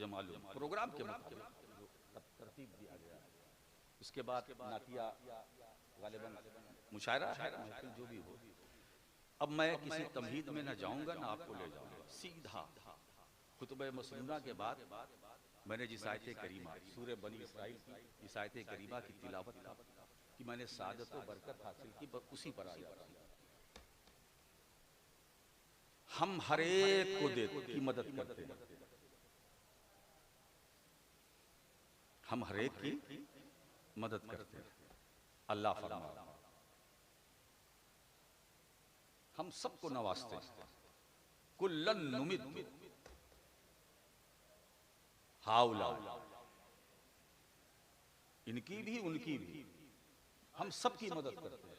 मुझे मालूम, प्रोग्राम के मुख्य जो तरतीब दिया गया है, उसके बाद नातिया गालिबन मुशायरा है, महफिल जो भी हो। अब मैं किसी तमहीद में न जाऊंगा न आपको ले जाऊंगा, सीधा खुतबे मसनूना के बाद मैंने जिस आयत करीमा सूरह बनी इसराइल की इस आयत करीमा की तिलावत की मैंने सादत व बरकत हासिल की, उसी पर आ जाता हूं। हम हर एक को की मदद करते हैं, हम हर एक की मदद करते हैं। अल्लाह फरमाता है हम सबको नवाजते हैं। कुल्लन नुमिद्दु हाउला, इनकी भी उनकी भी, हम सबकी मदद करते हैं।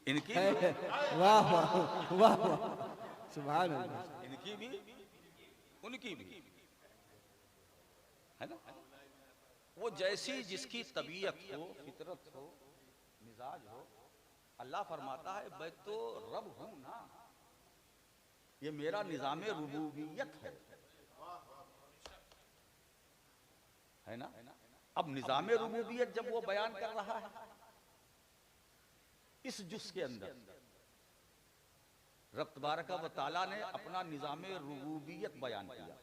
इनकी वाह वाह वाह वाह, सुभान अल्लाह। इनकी भी उनकी भी, है ना। वो जैसी जिसकी तबीयत हो, फितरत हो, मिजाज हो, अल्लाह फरमाता है मैं तो रब हूं ना, ये मेरा निजामे रुबूबियत है ना। अब निजामे रुबूबियत जब वो बयान कर रहा है इस जुज़ के अंदर, रब तबारक व तआला ने अपना निजामे रुबूबियत बयान किया।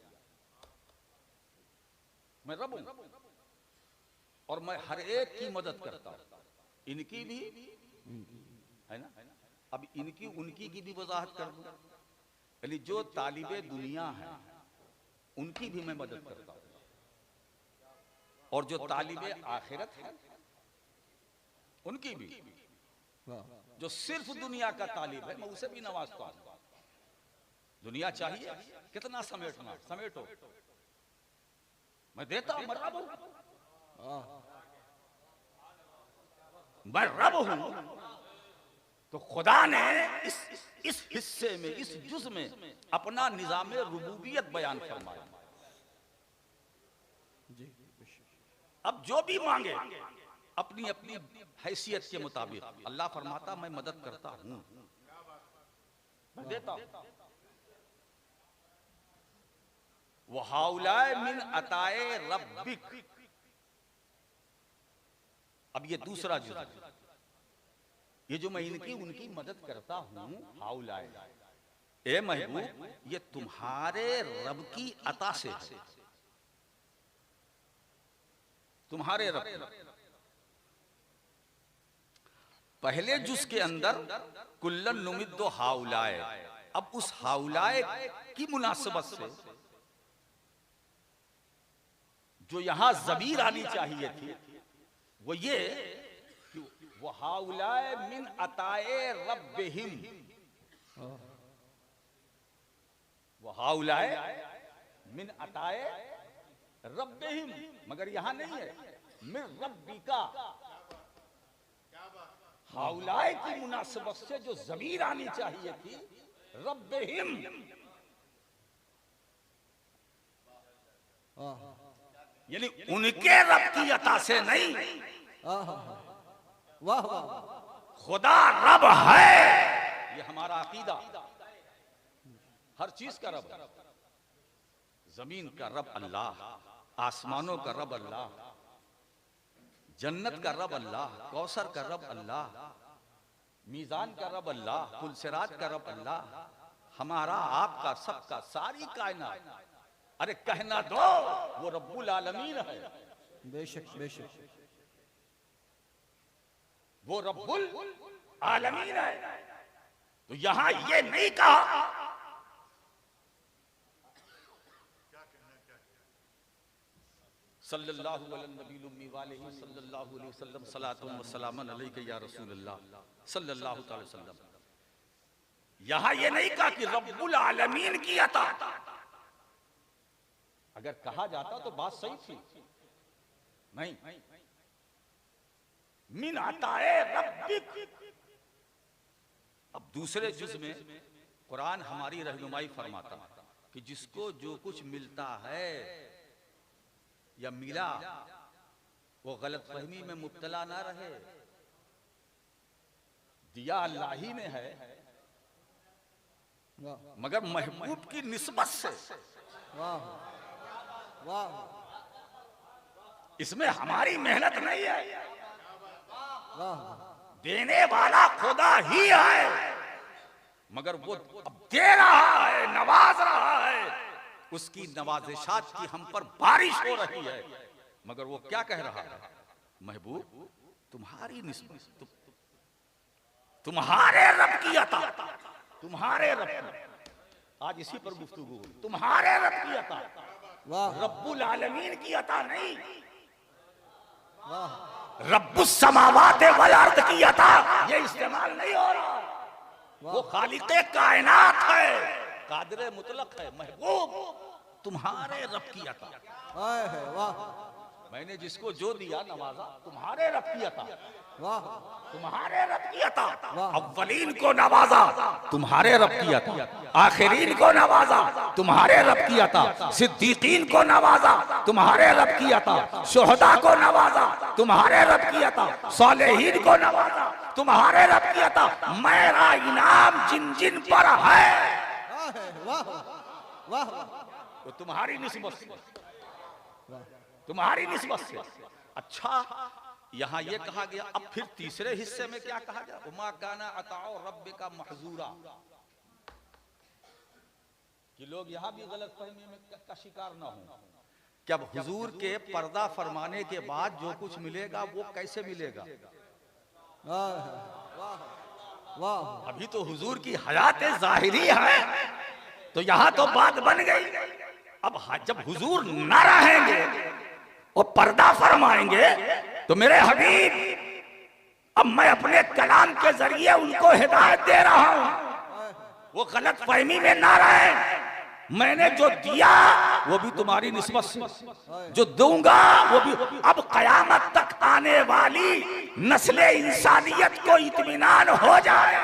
मैं रब हूं और मैं हर एक की मदद करता हूं, इनकी भी है ना। अब इनकी उनकी की भी वजाहत कर दूं, यानी जो तालिबे दुनिया है उनकी भी मैं मदद करता हूं, और जो तालिबे आखिरत है उनकी भी। जो सिर्फ दुनिया का तालिब है मैं उसे भी नवाजता हूं। दुनिया चाहिए कितना समेटना, समेटो, मैं देता हूं। मैं रब हूं, मैं रब हूं। तो खुदा ने इस हिस्से में, इस जुज़ में अपना निजामे रुबूबियत बयान फरमाया। अब जो भी मांगे अपनी अपनी हैसियत के मुताबिक, अल्लाह फरमाता मैं मदद करता हूं, मैं देता हूं। वहाउलाए मिन अताए रब्बिक, अब ये दूसरा जुज़ है। ये जो मैं इनकी उनकी मदद करता हूं, हाउलाए, ए महबूब ये तुम्हारे रब की अता से है, तुम्हारे रब। पहले जुज़ के अंदर कुल्लन नुमिद्दु हाउलाए, अब उस हाउलाए की मुनासबत से जो यहां ज़मीर आनी चाहिए थी वो ये कि वो हाउलाए मिन अताए रब्बिहिम, वो हाउलाए मिन अताए रब्बिहिम, मगर यहां नहीं है मिन रब्बिका। हाउलाए की मुनासबत से जो ज़मीर आनी चाहिए थी रब्बिहिम, यानी उनके रब की अता से नहीं। वाह वाह, खुदा रब है, ये हमारा अकीदा। हर चीज का रब, जमीन का रब अल्लाह, आसमानों का रब अल्लाह, जन्नत का रब अल्लाह, कौसर का रब अल्लाह, मीजान का रब अल्लाह, पुलसिरात का रब अल्लाह, हमारा आपका सबका सारी कायनात। अरे कहना दो वो रब्बुल आलमीन है। बेशक बेशक, वो रब्बुल आलमीन है। तो यहां ये नहीं कहा सल्लल्लाहु अलैहि वसल्लम सलातुम व सलामन अलैका या रसूलल्लाह सल्लल्लाहु अलैहि वसल्लम। यहां ये नहीं कहा कि रब्बुल आलमीन की अता। अगर कहा जाता तो बात सही थी, नहीं, मिन अताए रब्बिक। अब दूसरे जुज़ में कुरान हमारी रहनुमाई फरमाता कि जिसको जो कुछ मिलता है या मिला वो गलतफहमी में मुब्तला ना रहे। दिया अल्लाह ही ने है, मगर महबूब की निस्बत से वाह वाह इसमें हमारी मेहनत नहीं है, वाह देने वाला खुदा ही है, मगर वो अब दे रहा है, नवाज रहा है, उसकी नवाजिशात की हम पर बारिश हो रही है। मगर वो क्या कह रहा है, महबूब तुम्हारी निस्बत, तुम्हारे रब की अता, तुम्हारे रब की, आज इसी पर गुफ्तगू हुई, तुम्हारे रब की अता, वाह रब्बुल आलमीन की अता नहीं, वाह रब्बुस समावात वल अर्द की अता ये इस्तेमाल नहीं हो रहा। वो खालिक़े कायनात है, कादिरे मुतलक है, महबूब तुम्हारे रब की अता, हाय है वाह मैंने जिसको जो दिया नवाजा, तुम्हारे रब की अता, वाह तुम्हारे रब की अता, वाह। अव्वलीन को नवाजा तुम्हारे रब की अता, आखिरीन को नवाजा तुम्हारे रब की अता, सिद्दीकीन को नवाजा तुम्हारे रब की अता, शुहदा को नवाजा तुम्हारे रब की अता, सालेहीन को नवाजा तुम्हारे रब की अता, मेरा इनाम जिन जिन पर है वाह वाह वो तुम्हारी निस्बत से, वाह तुम्हारी निस्बत से। अच्छा यहाँ ये कहा गया, अब फिर तीसरे हिस्से में क्या कहा गया, उमा काना अताओ रब्बिका महजूरा, कि लोग यहाँ भी गलत फहमी में का शिकार ना हो। क्या हुजूर के पर्दा फरमाने के बाद जो कुछ मिलेगा वो कैसे मिलेगा, वाह वाह अभी तो हुजूर की हयात जाहिरी है, तो यहाँ तो बात बन गई। अब जब हुजूर न रहेंगे और पर्दा फरमाएंगे तो मेरे हबीब, अब मैं अपने कलाम के जरिए उनको हिदायत दे रहा हूं, वो गलत फहमी में ना रहे, मैंने जो दिया वो भी तुम्हारी निस्बत से, जो दूंगा वो भी। अब कयामत तक आने वाली नस्ले इंसानियत को इत्मीनान हो जाए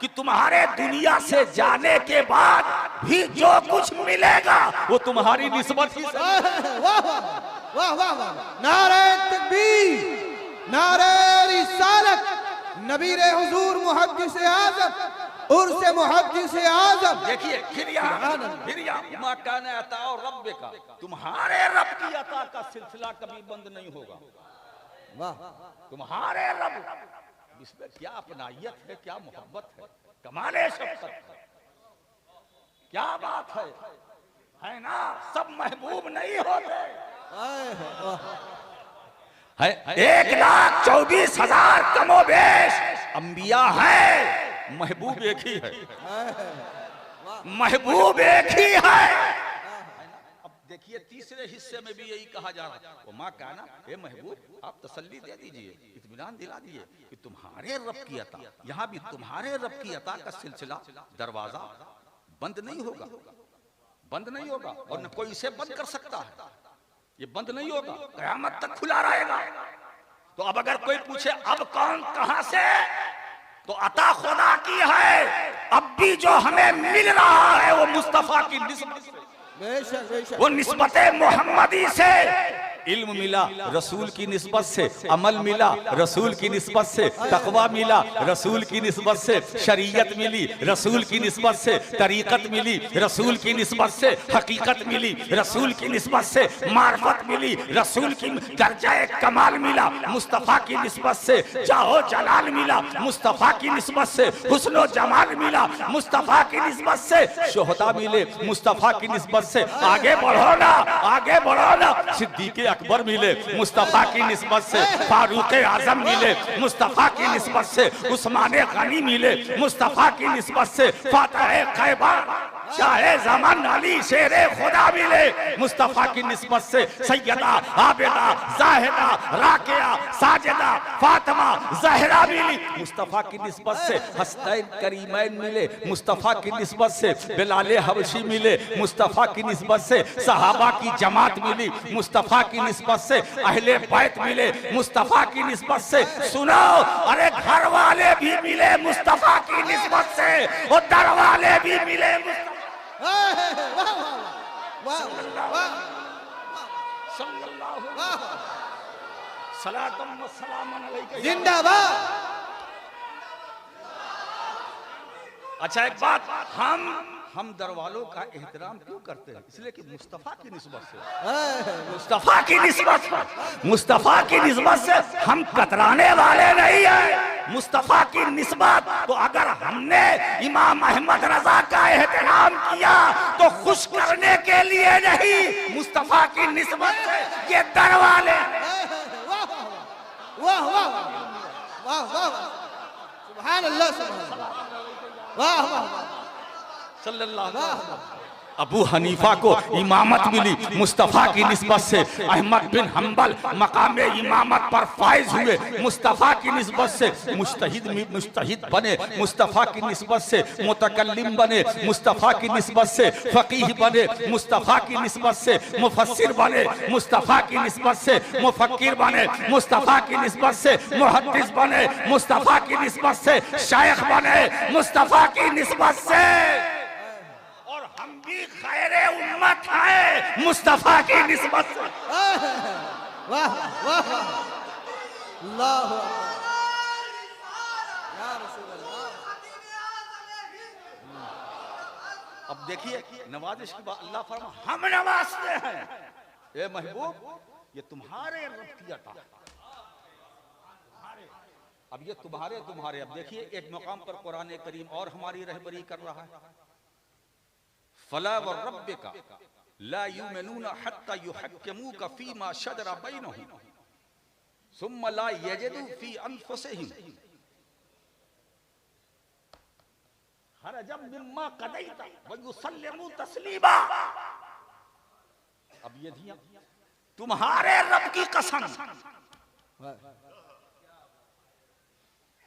कि तुम्हारे दुनिया से जाने के बाद भी जो कुछ मिलेगा वो तुम्हारी निस्बत ही से। वाह वाह वाह वाह नारे तकबीर, नारे रिसालत, नबीरे हुजूर मुहद्दिस आज़म, उर्स मुहद्दिस आज़म। देखिए फिर यहाँ मा काना अताओ रब्बिका, तुम्हारे रब की अता का सिलसिला कभी बंद नहीं होगा। वाह तुम्हारे रब, इसमें क्या अपनाइयत है, क्या मोहब्बत है, कमाले शफ़क़त है, क्या बात है ना। सब महबूब नहीं होते है, 1,24,000 कमोबेश अंबिया है, महबूब एक ही है, महबूब एक ही है। अब देखिए तीसरे हिस्से में भी यही कहा जा रहा है, वो माँ कहना हे महबूब आप तसल्ली दे दीजिए, इत्मीनान दिला दीजिए कि तुम्हारे रब की अता, यहाँ भी तुम्हारे रब की अता का सिलसिला, दरवाजा बंद नहीं होगा, बंद नहीं होगा, और न कोई इसे बंद कर सकता है, ये बंद नहीं होगा, क़यामत तक खुला रहेगा। तो अब अगर कोई पूछे अब कौन कहां से, तो अता खुदा की है, अब भी जो हमें मिल रहा है वो मुस्तफा की निस्बत से, बेशक बेशक, वो निस्बत मोहम्मदी से। इल्म मिला रसूल की निस्बत से, अमल मिला रसूल की निस्बत से, तकवा मिला रसूल की निस्बत से, शरीयत मिली रसूल की निस्बत से, तरीक़त मिली रसूल की निस्बत से, हकीकत मिली रसूल की निस्बत से, मार्फत मिली रसूल की, दर्जा कमाल मिला मुस्तफ़ा की निस्बत से, जाहो जलाल मिला मुस्तफ़ा की निस्बत से, हुस्नो जमाल मिला मुस्तफ़ा की निस्बत से, शोहदा मिले मुस्तफ़ा की निस्बत से। आगे बढ़ो ना, आगे बढ़ो ना। सिद्दीक़ अकबर मिले मुस्तफा की निस्बत से, फारूक आजम मिले मुस्तफा की निस्बत से, उस्मान गनी मिले मुस्तफा की निस्बत से, फातह खैबर शाहे ज़मान अली शेरे खुदा मिले मुस्तफा की निस्बत से, सैयदा आबिदा जाहिदा राकिया साजिदा फातिमा ज़हरा मिली मुस्तफा की निस्बत से, हसनैन करीमैन मिले मुस्तफा की निस्बत से, बिलाल हबशी मिले मुस्तफा की निस्बत से, सहाबा की जमात मिली मुस्तफा की निस्बत से, अहले बैत मिले मुस्तफा की निस्बत से। सुनो, अरे घर वाले भी मिले मुस्तफा की निस्बत से, और दर वाले भी मिले मुस्तफा। जिंदाबाद। अच्छा एक बात, हम हम दर वालों का एहतराम क्यों करते हैं? इसलिए कि मुस्तफ़ा की निस्बत से, मुस्तफा की निस्बत से, मुस्तफा की निस्बत से हम कतराने वाले नहीं है। मुस्तफा की निस्बत तो अगर हमने इमाम अहमद रजा का एहतराम किया तो खुश करने के लिए नहीं, मुस्तफा की निस्बत से ये दर वाले। वाह वाह वाह वाह वाह, सुभान अल्लाह, सुभान अल्लाह, वाह वाह सल्लल्लाहु अलैहि वसल्लम। अबू हनीफा को इमामत मिली मुस्तफ़ा की निस्बत से। अहमद बिन हम्बल मकाम इमामत पर फाइज हुए मुस्तफ़ा की निस्बत से। मुज्तहिद बने मुस्तफ़ा की निस्बत से। मुतकल्लिम बने मुस्तफ़ा की निस्बत से। फ़क़ीह बने मुस्तफ़ा की निस्बत से। मुफस्सिर बने मुस्तफ़ा की निस्बत से। मुफक्किर बने मुस्तफ़ा की निस्बत से। मुहद्दिस बने मुस्तफ़ा की निस्बत से। शायख बने मुस्तफ़ा की निस्बत से। हम भी खैरे उम्मत है मुस्तफा की निस्बत से। वाह वाह अल्लाह या रसूल अल्लाह। अब देखिए नवाजिश की बात, अल्लाह फरमा हम नवाजते हैं, ए महबूब ये तुम्हारे रब की अता। अब ये तुम्हारे अब देखिए एक मकाम पर कुरान करीम और हमारी रहबरी कर रहा है, फला व रब्बिका ला युमिनूना हत्ता युहक्किमूका फीमा शजरा बैनहुम सुम्मा ला यजिदू फी अनफुसिहिम हरजम मिम्मा क़दैता व युसल्लिमू तस्लीमा। अब ये धिया तुम्हारे रब की कसम,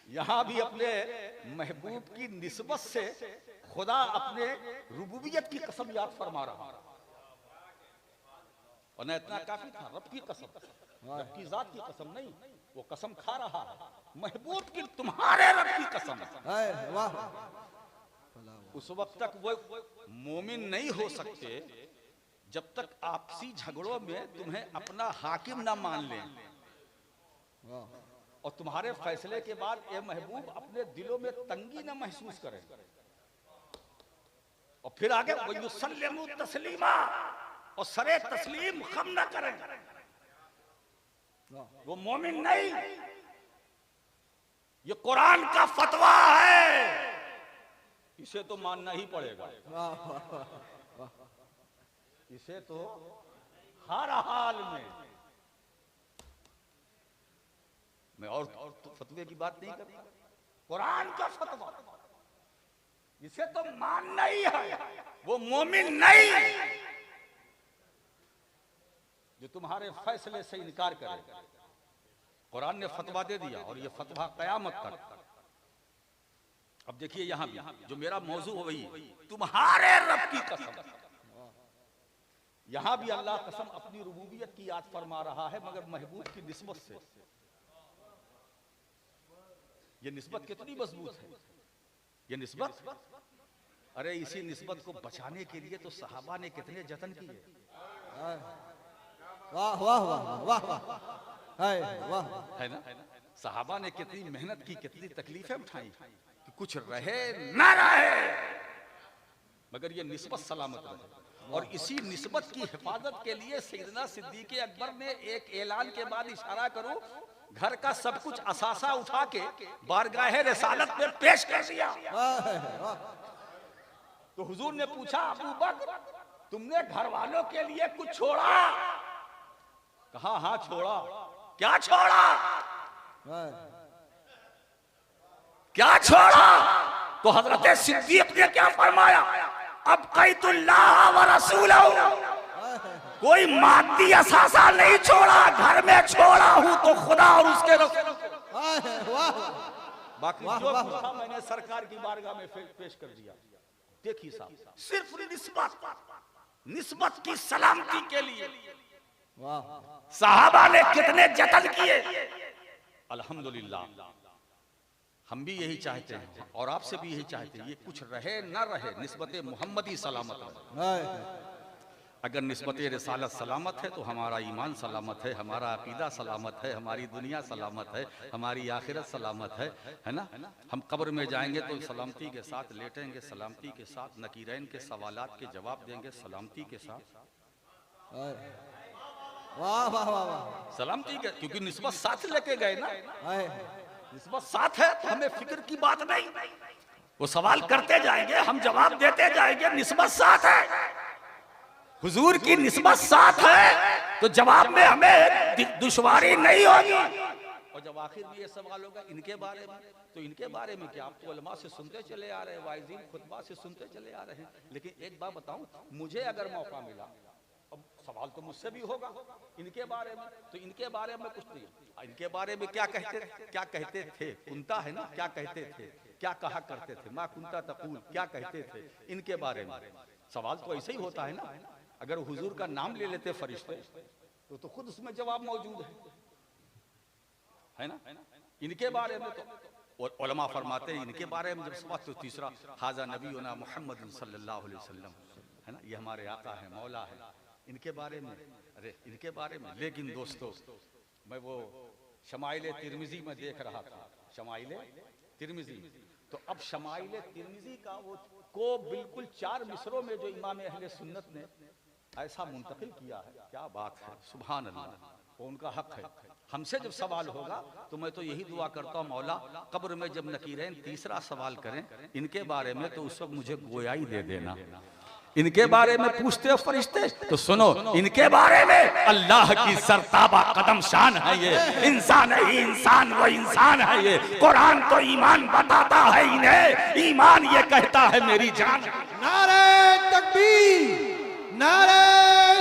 यहां भी अपने महबूब की निस्बत से खुदा अपने रुबूबियत की कसम याद फरमा रहा है। और न इतना काफी था, रब की कसम, रब की जात की कसम नहीं, वो कसम खा रहा है महबूब की तुम्हारे रब की कसम। वाह, उस वक्त तक वो मोमिन नहीं हो सकते जब तक आपसी झगड़ों में तुम्हें अपना हाकिम ना मान लें और तुम्हारे फैसले के बाद ये महबूब अपने दिलों में तंगी न महसूस करें। और फिर आगे वयुसल्लिमू तस्लीमा, और सरे तस्लीम खम न करें, वो मोमिन नहीं। ये कुरान का फतवा है, इसे तो मानना ही पड़ेगा, इसे तो हर हाल में। मैं और तो फतवे की बात नहीं करता, कुरान का फतवा, इसे तो मानना ही है। वो मोमिन नहीं जो तुम्हारे फैसले से इनकार करे। कुरान ने फतवा दे दिया और ये फतवा कयामत तक। अब देखिए यहां भी जो मेरा मौजू है वही तुम्हारे रब की कसम। यहां भी अल्लाह कसम अपनी रुबूबियत की याद फरमा रहा है, मगर महबूब की निस्बत से। ये निस्बत कितनी मजबूत है, ये निस्बत। अरे इसी निस्बत को बचाने के लिए तो सहाबा ने कितने जतन किए। वाह वाह वाह वाह वाह, है ना? सहाबा ने कितनी मेहनत की, कितनी तकलीफें उठाई कि कुछ रहे ना रहे मगर ये निस्बत सलामत रहे। और इसी निस्बत की हिफाजत के लिए सैयदना सिद्दीक़ अकबर ने एक ऐलान के बाद इशारा करो घर का सब कुछ असासा उठा के बारगाहे रिसालत में पेश कर दिया। तो हुजूर ने पूछा अबू बकर तुमने घर वालों के लिए कुछ छोड़ा? कहा हाँ छोड़ा। क्या छोड़ा? क्या छोड़ा? तो हजरत सिद्दीक ने क्या फरमाया? अब कैतुल्लाह व रसूलहू, कोई मादी असासा नहीं छोड़ा, घर में छोड़ा हूं तो खुदा और उसके रसूल। बाकी जो पूछा मैंने सरकार की बारगाह में पेश कर दिया। देखिए साहब, सिर्फ निस्बत की सलामती के लिए सहाबा ने कितने जतन किए। अल्हम्दुलिल्लाह हम भी यही चाहते हैं और आपसे भी यही चाहते हैं, ये कुछ रहे ना रहे निस्बत मोहम्मदी सलामत रहे। अगर निस्बत रिसालत सलामत है तो हमारा ईमान सलामत है, हमारा अकीदा सलामत है, हमारी दुनिया सलामत है, हमारी आखिरत सलामत है ना। हम कब्र में जाएंगे तो सलामती के साथ लेटेंगे, सलामती के साथ नकीरैन के सवालात के जवाब देंगे, सलामती के साथ। वाह वाह वाह वाह, सलामती के, क्योंकि निस्बत साथ लेके गए ना, हाय, निस्बत साथ है तो हमें फिक्र की बात नहीं। वो सवाल करते जाएंगे, हम जवाब देते जाएंगे, निस्बत साथ है, हुजूर की निस्बत साथ है, तो जवाब में हमें दुश्वारी नहीं होगी। और जब आखिर में ये सवाल होगा इनके बारे में, तो इनके बारे में क्या, आप तो उलमा से सुनते चले आ रहे हैं, वाइज़ीन खुतबा से सुनते चले आ रहे हैं, लेकिन एक बात बताऊं, मुझे अगर मौका मिला, अब सवाल तो मुझसे भी होगा इनके बारे में, तो इनके बारे में कुछ नहीं, इनके बारे में क्या कहते थे, कुंता है ना, क्या कहते थे, क्या कहा करते थे, मा कुंता तकूल, क्या कहते थे, इनके बारे में सवाल तो ऐसे ही होता है ना। अगर हुजूर का नाम ले लेते फरिश्ते तो खुद उसमें जवाब मौजूद है ना। इनके बारे में तो उलमा फरमाते हैं, इनके बारे में जब सवाल तो तीसरा, हाजा नबीना मुहम्मद सल्लल्लाहु अलैहि वसल्लम, है ना, ये हमारे आका है, मौला है, इनके बारे में, अरे इनके बारे में। लेकिन दोस्तों, मैं वो शमाइल तिरमिजी में देख रहा था, शमाइल तिरमिजी, तो अब शमाइल तिरमिजी का वो को बिल्कुल 4 मिसरों में जो इमाम अहले सुन्नत ने ऐसा मुंतकिल किया है, क्या बात है, सुभान अल्लाह, वो उनका हक है। हमसे जब सवाल होगा तो मैं तो यही दुआ करता हूँ, मौला कब्र में जब नकीरैन तीसरा सवाल करें इनके बारे में, तो उस वक्त मुझे गोयाई दे देना। इनके बारे में पूछते हो फरिश्ते, तो सुनो इनके बारे में, अल्लाह की सरताबा कदम शान है ये, इंसान है ही इंसान, वो इंसान है ये, कुरान तो ईमान बताता है इन्हें, ईमान ये कहता है मेरी जान। नारे तकबीर, नारे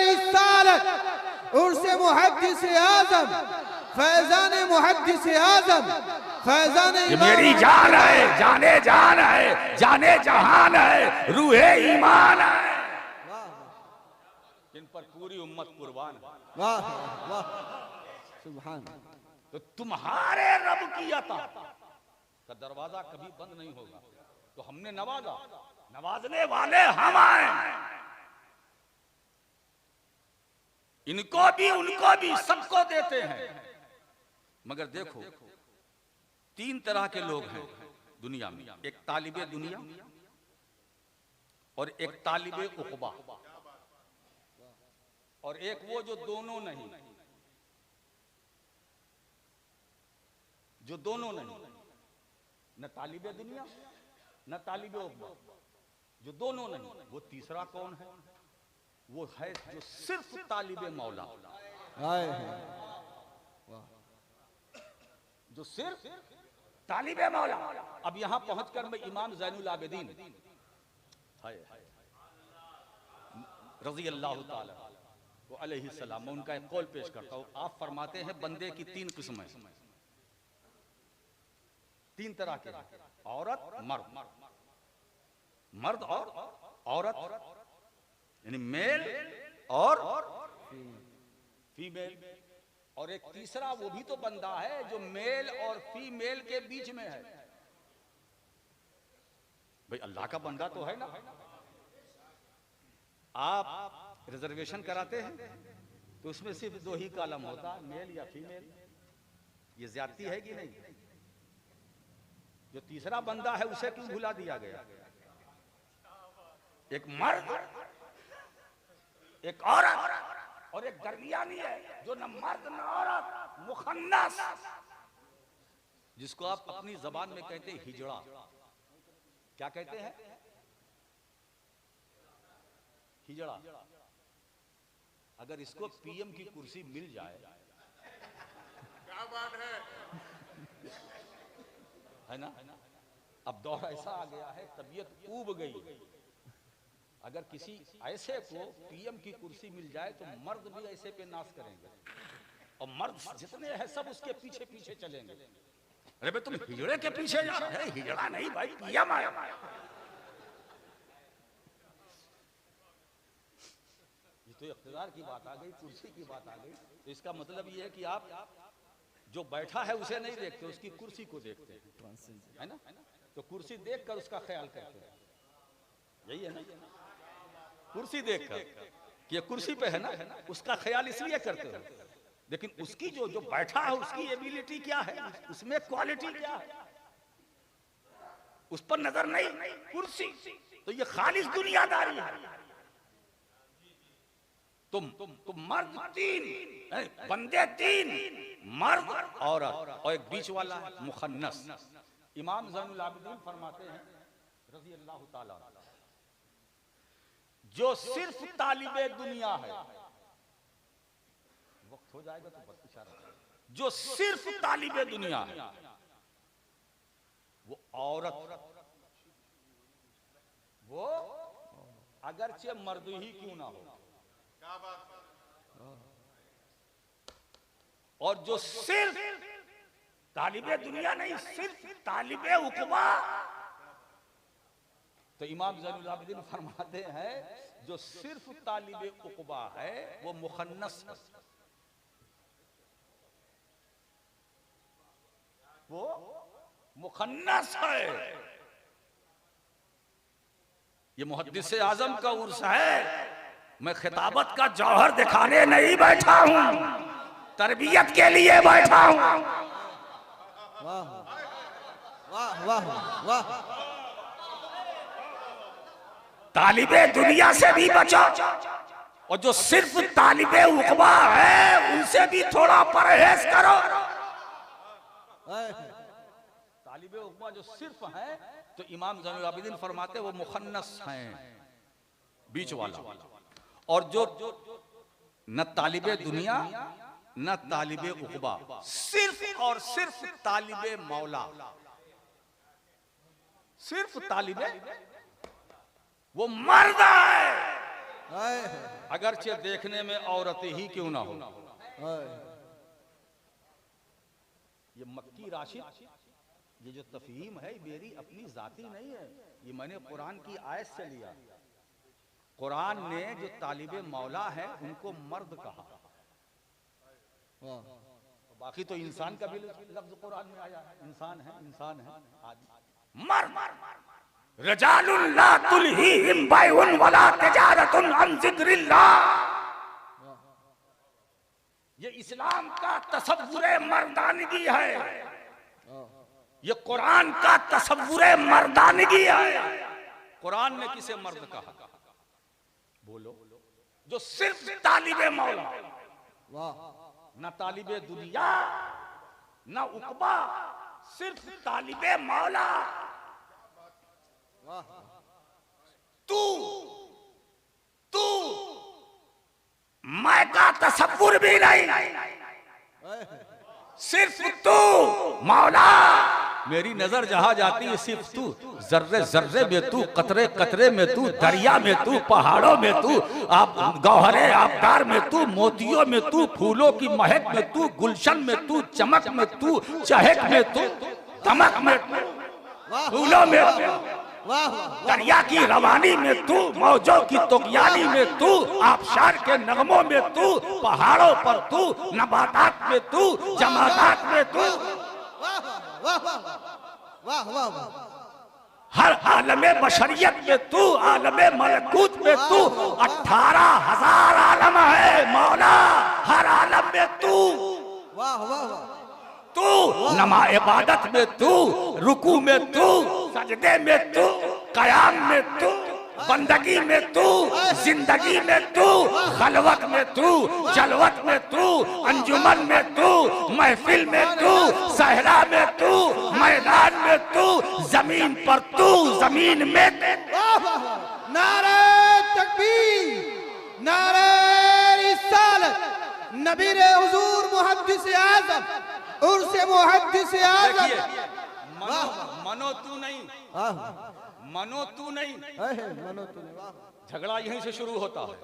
रिसालत, उर्से मुहद्दिस आज़म, फैजान मुहद्दिस आज़म, फैजान ये मेरी जान है, जाने जान है, जाने जहान है, रूहे ईमान है, जिन पर पूरी उम्मत कुर्बान है। वाह वाह, सुभान। तो तुम्हारे रब की अता का दरवाजा कभी बंद नहीं होगा, तो हमने नवाजा, नवाजने वाले हम आए, इनको भी उनको भी सबको देते हैं। मगर देखो 3 तरह के लोग हैं दुनिया में, एक तालिबे दुनिया और एक तालिबे उक़बा, और एक वो जो दोनों नहीं, जो दोनों नहीं, न तालिबे दुनिया न तालिबे उक़बा, जो दोनों नहीं, वो तीसरा कौन है, वो है जो सिर्फ तालिबे मौला, हाय, जो सिर्फ तालिबे मौला। अब यहां पहुंचकर मैं इमाम ज़ैनुल आबिदीन रज़ी अल्लाह ताला वो अलैहि सलाम, मैं उनका एक कौल पेश करता हूं। आप फरमाते हैं बंदे की 3 किस्में, 3 तरह के, औरत मर्द, मर्द और औरत, यानी मेल और फीमेल, और एक तीसरा वो भी तो बंदा है जो मेल और फीमेल के बीच में है। भाई अल्लाह का बंदा तो है ना। आप रिजर्वेशन कराते हैं तो उसमें सिर्फ 2 ही कॉलम होता है, मेल या फीमेल। ये ज्यादती है कि नहीं? जो तीसरा बंदा है उसे क्यों भुला दिया गया? एक मर्द, एक औरत और एक दरमियानी है जो न मर्द न औरत, मुखन्नस, जिसको आप अपनी जबान में कहते हैं हिजड़ा। क्या कहते हैं? हिजड़ा। अगर इसको पीएम की कुर्सी मिल जाए, क्या बात है ना? अब दौर ऐसा आ गया है, तबीयत ऊब गई। अगर किसी ऐसे को पीएम की कुर्सी मिल जाए तो मर्द भी ऐसे पे नाश करेंगे, और मर्द जितने हैं सब उसके पीछे पीछे चलेंगे। अरे भाई तुम हिजड़े के पीछे जा रहे हैं? हिजड़ा नहीं भाई, पीएम आया। ये तो इख्तियार की बात आ गई, कुर्सी की बात आ गई। तो इसका मतलब ये है कि आप जो बैठा है उसे नहीं देखते, उसकी कुर्सी को देखते हैं, है ना? तो कुर्सी देखकर उसका ख्याल करते हैं, यही है ना? कुर्सी देखकर कि ये कुर्सी पे है ना, उसका ख्याल इसलिए करते हो, लेकिन उसकी जो जो बैठा है उसकी एबिलिटी क्या है, उसमें क्वालिटी क्या है, उस पर नजर नहीं, कुर्सी। तो ये खालिस दुनियादारी है। तुम मर्द तीन, बंदे तीन, मर्द औरत और एक बीच वाला मुखन्नस। इमाम ज़ैनुल आबिदीन फरमाते हैं रज़ी अल्लाह ताला, जो सिर्फ तालिबे दुनिया है, वक्त हो जाएगा तो बस इशारा, जो सिर्फ तालिबे दुनिया है वो औरत, वो अगरचे मर्द ही क्यों ना हो, और जो सिर्फ तालिबे दुनिया नहीं, सिर्फ तालिबे उकबा, तो इमाम ज़ैनुल आबिदीन फरमाते हैं जो सिर्फ तालिबे उकबा है वो मुखन्नस है, वो मुखन्नस है। ये मुहद्दिस आजम का उर्स है। मैं खिताबत का जौहर दिखाने नहीं बैठा हूं, तरबियत के लिए बैठा हूं। वाह वाह वाह वाह। तालिबे दुनिया से भी बचो, और जो सिर्फ तालिबे उकबा है उनसे भी थोड़ा परहेज करो। तालिबे उकबा जो सिर्फ है, तो इमाम ज़ैनुल आबिदीन फरमाते वो मुखन्नस हैं, बीच वाला। और जो न तालिबे दुनिया न तालिबे उकबा, सिर्फ और सिर्फ तालिबे मौला, सिर्फ तालिबे, वो मर्द है, अगरचे देखने में औरत ही क्यों ना हो। ये मक्की राशिद, ये जो तफहीम है मेरी अपनी जाती नहीं है, ये मैंने कुरान की आयत से लिया। कुरान ने जो तालिबे मौला है उनको मर्द कहा, बाकी तो इंसान का भी लफ्ज कुरान में आया है, इंसान है, इंसान है आदि। मर्द रजालुन ला तुलहीहिम बैउन वला तिजारतुन अन जिक्रिल्लाह। ये इस्लाम का तसव्वुरे मर्दानगी है, ये कुरान का तसव्वुरे मर्दानगी है। कुरान ने किसे मर्द कहा, बोलो? जो सिर्फ तालिबे मौला, न तालिबे दुनिया न उकबा, सिर्फ तालिबे मौला। तू तू मैं का तसव्वुर भी नहीं, सिर्फ तू मौला। मेरी नजर जहां जाती है सिर्फ तू, जर्रे जर्रे में तू, कतरे कतरे में तू, दरिया में तू, पहाड़ों में तू, आप गौहरे आबदार में तू, मोतियों में तू, फूलों की महक में तू, गुलशन में तू, चमक में तू, चहक में तू, दमक में तू, फूलों में तू, दरिया की रवानी में तू, मौजों की तुगयानी में तू, आबशार के नगमों में तू, पहाड़ों पर तू, नबातात में तू, जमादात में तू, हर आलमे बशरियत में तू, आलमे मलकूत में तू। 18,000 आलम है मौला, हर आलम में तू। तू नमा इबादत में तू, रुकू में तू, सजदे में तू, कयाम में तू, बंदगी में तू, जिंदगी में तू, खलवत में तू, जलवत में तू, अंजुमन में तू, महफिल में तू, सहरा में तू, मैदान में तू, जमीन पर तू, जमीन में। नारे तकबीर, नारे रिसालत, नबीर हुजूर मुहद्दिस आज़म, उर्से मुहद्दिस आज़म। मनो तू नहीं, मनो तू नहीं, मनो तू नहीं। झगड़ा यहीं से शुरू होता है।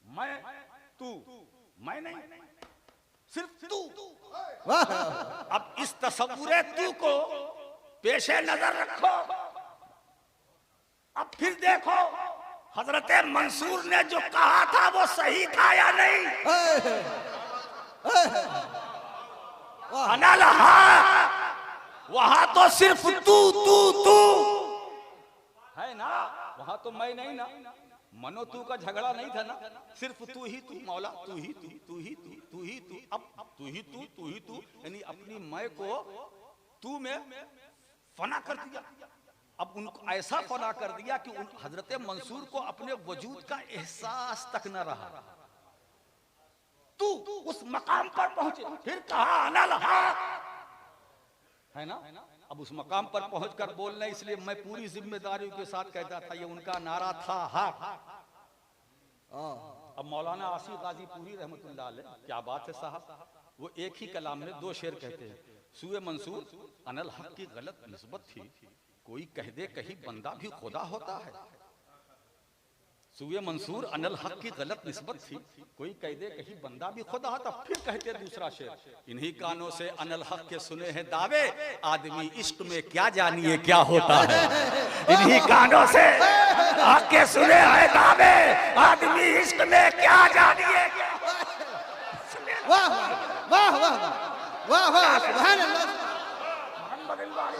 मैं तू, मैं नहीं, सिर्फ तू। अब इस तसव्वुरे तू को पेशे नजर रखो। अब फिर देखो हजरत मंसूर ने जो कहा था वो सही था या नहीं। अनलहा, वहां तो सिर्फ तू तू तू है ना, वहां तो मैं नहीं ना। मनो तू का झगड़ा नहीं था ना, सिर्फ तू ही तू मौला, तू ही तू, तू ही तू, तू ही तू, अब तू ही तू, तू ही तू, यानी अपनी मैं को तू में फना कर दिया। अब उनको ऐसा फना कर दिया कि उन हजरत मंसूर को अपने वजूद का एहसास तक न रहा। तू उस मकाम पर पहुंचे, फिर कहा अनल हक, है ना। अब उस मकाम पर पहुंचकर बोलना, इसलिए मैं पूरी जिम्मेदारी के साथ कहता था, ये उनका नारा था हक। अब मौलाना आसिफ गाजी पूरी रहमतुल्लाह अलैह, क्या बात है साहब, वो एक ही कलाम में 2 शेर कहते हैं, सूए मंसूर अनल हक की गलत निस्बत थी, कोई कह दे कहीं बंदा भी खुदा होता है। सूए मंसूर अनल हक की गलत निस्बत थी, कोई कह दे कहीं बंदा भी खुदा होता। फिर कहते दूसरा शेर, इन्हीं कानों से अनल हक के सुने हैं दावे, आदमी इश्क में क्या जानिए क्या होता है। इन्हीं कानों से हक के सुने हैं दावे, आदमी इश्क में क्या जानिए। वाह वाह वाह वाह वाह, सुभान अल्लाह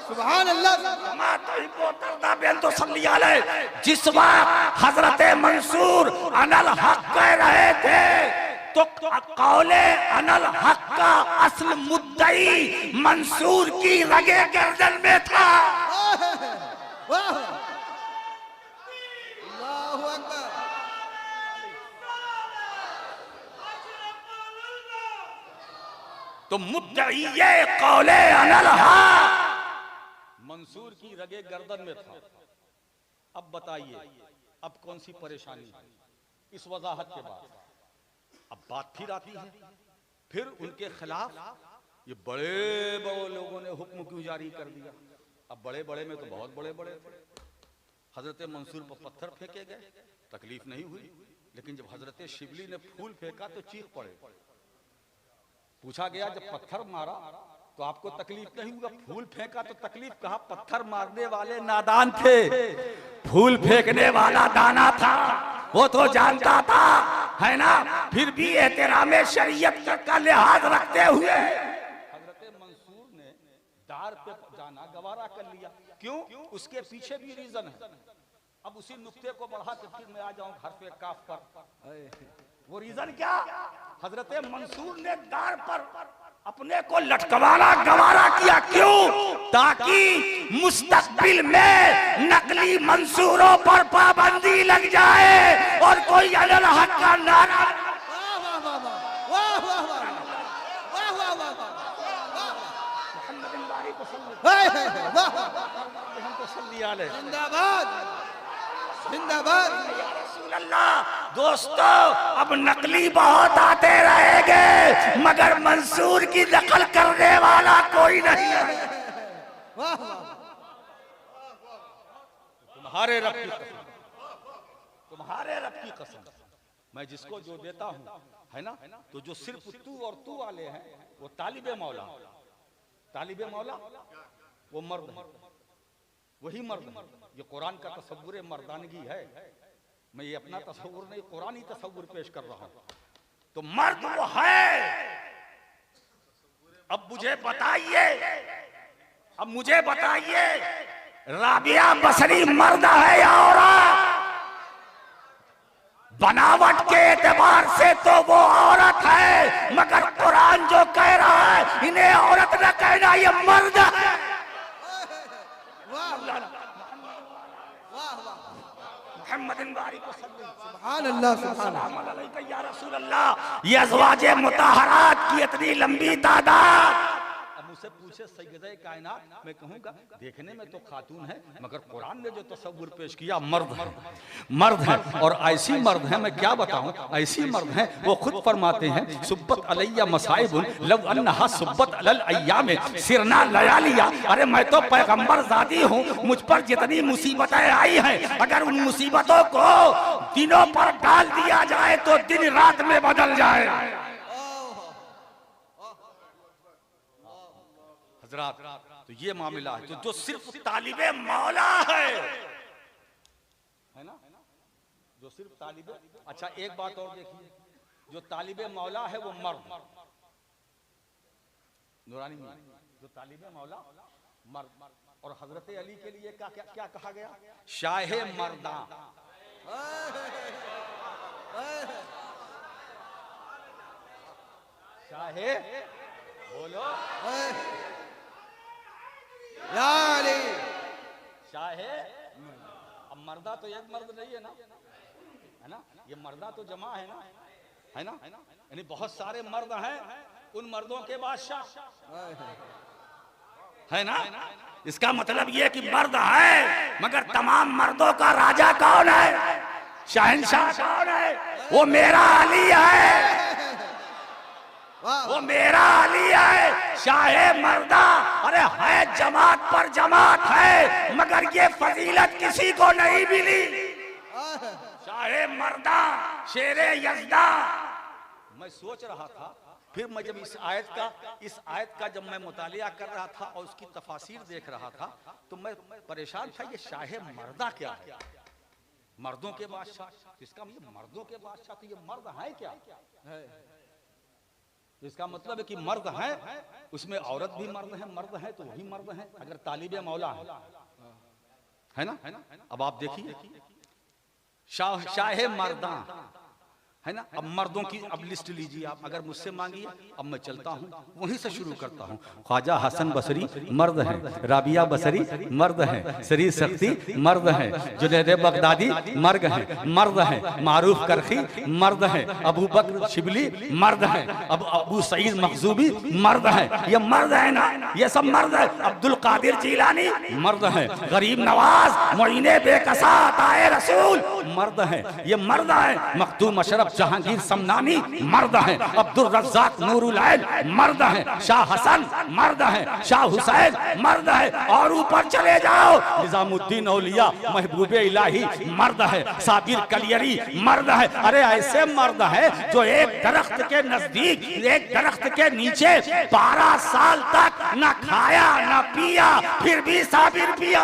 सुभान अल्लाह। जिस वक्त हजरत मंसूर अनल हक कह रहे थे, तो कौले अनल हक का असल मुद्दई मंसूर की रगे गर्दन में था। वाह अल्लाहु अकबर। तो मुद्दई ये कौले अनल हक मंसूर की रगे गर्दन में था। अब बताइए, अब कौन सी परेशानी इस वजाहत के बाद। अब बात फिर आती है, फिर उनके खिलाफ ये बड़े बड़े लोगों ने हुक्म क्यों जारी कर दिया। अब बड़े बड़े में तो बहुत बड़े बड़े थे। हजरत मंसूर पर पत्थर फेंके गए, तकलीफ नहीं हुई, लेकिन जब हजरत शिबली ने फूल फेंका तो चीख पड़े। पूछा गया, जब पत्थर मारा तो आपको तकलीफ नहीं हुआ, फूल फेंका तो तकलीफ कहा। पत्थर मारने वाले नादान थे, फूल फेंकने वाला दाना था, वो तो जानता था, है ना। फिर भी एहतराम शरीयत का लिहाज रखते हुए हजरत मंसूर ने दार पे जाना गवारा कर लिया। क्यों? उसके पीछे भी रीजन है। अब उसी नुक्ते को बढ़ा के फिर मैं आ जाऊं घर पे काफ पर। वो रीजन क्या? हजरत मंसूर ने दार पर अपने को लटकवाना गवारा किया। क्यों? ताकि मुस्तकबिल में नकली मंसूरों पर पाबंदी लग जाए और कोई अनल हक का नारा। जिंदाबाद जिंदाबाद। दोस्तों, अब नकली बहुत आते रहेंगे, मगर मंसूर की नकल करने वाला कोई नहीं है। तुम्हारे रब की कसम, तुम्हारे रब की कसम, मैं जिसको जो देता हूँ, है ना, तो जो सिर्फ तू और तू वाले हैं वो तालिबे मौला, तालिबे मौला वो मर्द है, वही मर्द है। ये कुरान का तसव्वुर मर्दानगी है। मैं ये अपना तसव्वुर नहीं, कुरानी तसव्वुर पेश कर रहा हूं। तो मर्द वो है। अब मुझे बताइए, अब मुझे बताइए, राबिया बसरी मर्द है या औरत? बनावट के एतबार से तो वो औरत है, मगर कुरान जो कह रहा है इन्हें औरत न कहना, ये मर्द है। सुभान अल्लाह सुभान अल्लाह। या रसूल अल्लाह, ये अज़वाजे मुताहरात की इतनी लंबी तादाद। अब मुझसे पूछे सैयदे कायनात, मैं कहूँगा देखने में तो खातून है, मगर कुरान ने जो तसव्वुर पेश किया मर्द है, मर्द है। और ऐसी मर्द है, मैं क्या बताऊं, ऐसी मर्द है, वो खुद फरमाते हैं, सुब्बत अलैया मसाइबुन लव अन्नहा सुब्बत अलल अय्याम सिरना लयालिया। अरे मैं तो पैगंबर ज़ादी हूँ, मुझ पर जितनी मुसीबतें आई हैं, अगर उन मुसीबतों को दिनों पर डाल दिया जाए तो दिन रात में बदल जाए। हजरात, तो ये मामला है। तो जो सिर्फ तालिबे मौला है ना, जो सिर्फ तालिबे। अच्छा एक बात और देखिए, जो तालिबे मौला है वो मर्द, नूरानी में जो तालिबे मौला मर्द। और हजरत अली के लिए क्या क्या क्या कहा गया? शाहे मर्दा, शाहे बोलो या अली। शाहे। अब मर्दा तो एक मर्द नहीं है ना, है ना, ये मर्दा तो जमा है ना, है ना, यानी बहुत सारे मर्द हैं, उन मर्दों के बादशाह, है ना। इसका मतलब ये कि मर्द है, मगर तमाम मर्दों का राजा कौन है? शहंशाह कौन है? वो मेरा अली है, वो मेरा अली है, शाहे मर्दा। अरे है जमात पर जमात है, मगर ये फजीलत किसी को नहीं मिली। शाहे मर्दा, शेरे यज़दा। मैं सोच रहा था, फिर मैं जब इस आयत का जब मैं मुतालिया कर रहा था और उसकी तफासीर देख रहा था, तो मैं परेशान था, ये शाहे मर्दा क्या है? मर्दों के बादशाह, इसका मतलब मर्दों के बादशाह, तो ये मर्द है क्या? तो इसका मतलब है कि मर्द है, उसमें औरत भी मर्द है तो वही मर्द है, अगर तालिबे मौला है ना। अब आप देखिए शाहे मर्दा, है ना। अब मर्दों की अब लिस्ट लीजिए आप, अगर मुझसे मांगिए। अब मैं चलता हूँ, वहीं से शुरू करता हूँ। ख्वाजा हसन बसरी मर्द है, राबिया बसरी मर्द है, शरीर सख्ती मर्द है, जुनैद बगदादी मर्द है, मारूफ करखी मर्द है, अबू बकर शिबली मर्द है, अब अबू सईद मखजूबी मर्द है। ये मर्द है ना, ये सब मर्द है। अब्दुल कादिर जीलानी मर्द है, गरीब नवाज मोइने बेकसा ताए रसूल मर्द है, ये मर्द है। मखदूम अशरफ जहांगीर समनानी मर्द है, अब्दुल रज़्ज़ाक नूरुल ऐन मर्द है, शाह हसन मर्द है, शाह हुसैन मर्द है, और ऊपर चले जाओ निजामुद्दीन औलिया महबूबे इलाही मर्द है, साबिर कलियरी मर्द है। अरे ऐसे मर्द है जो एक दरख्त के नजदीक, एक दरख्त के नीचे 12 साल तक न खाया न पिया, फिर भी साबिर पिया।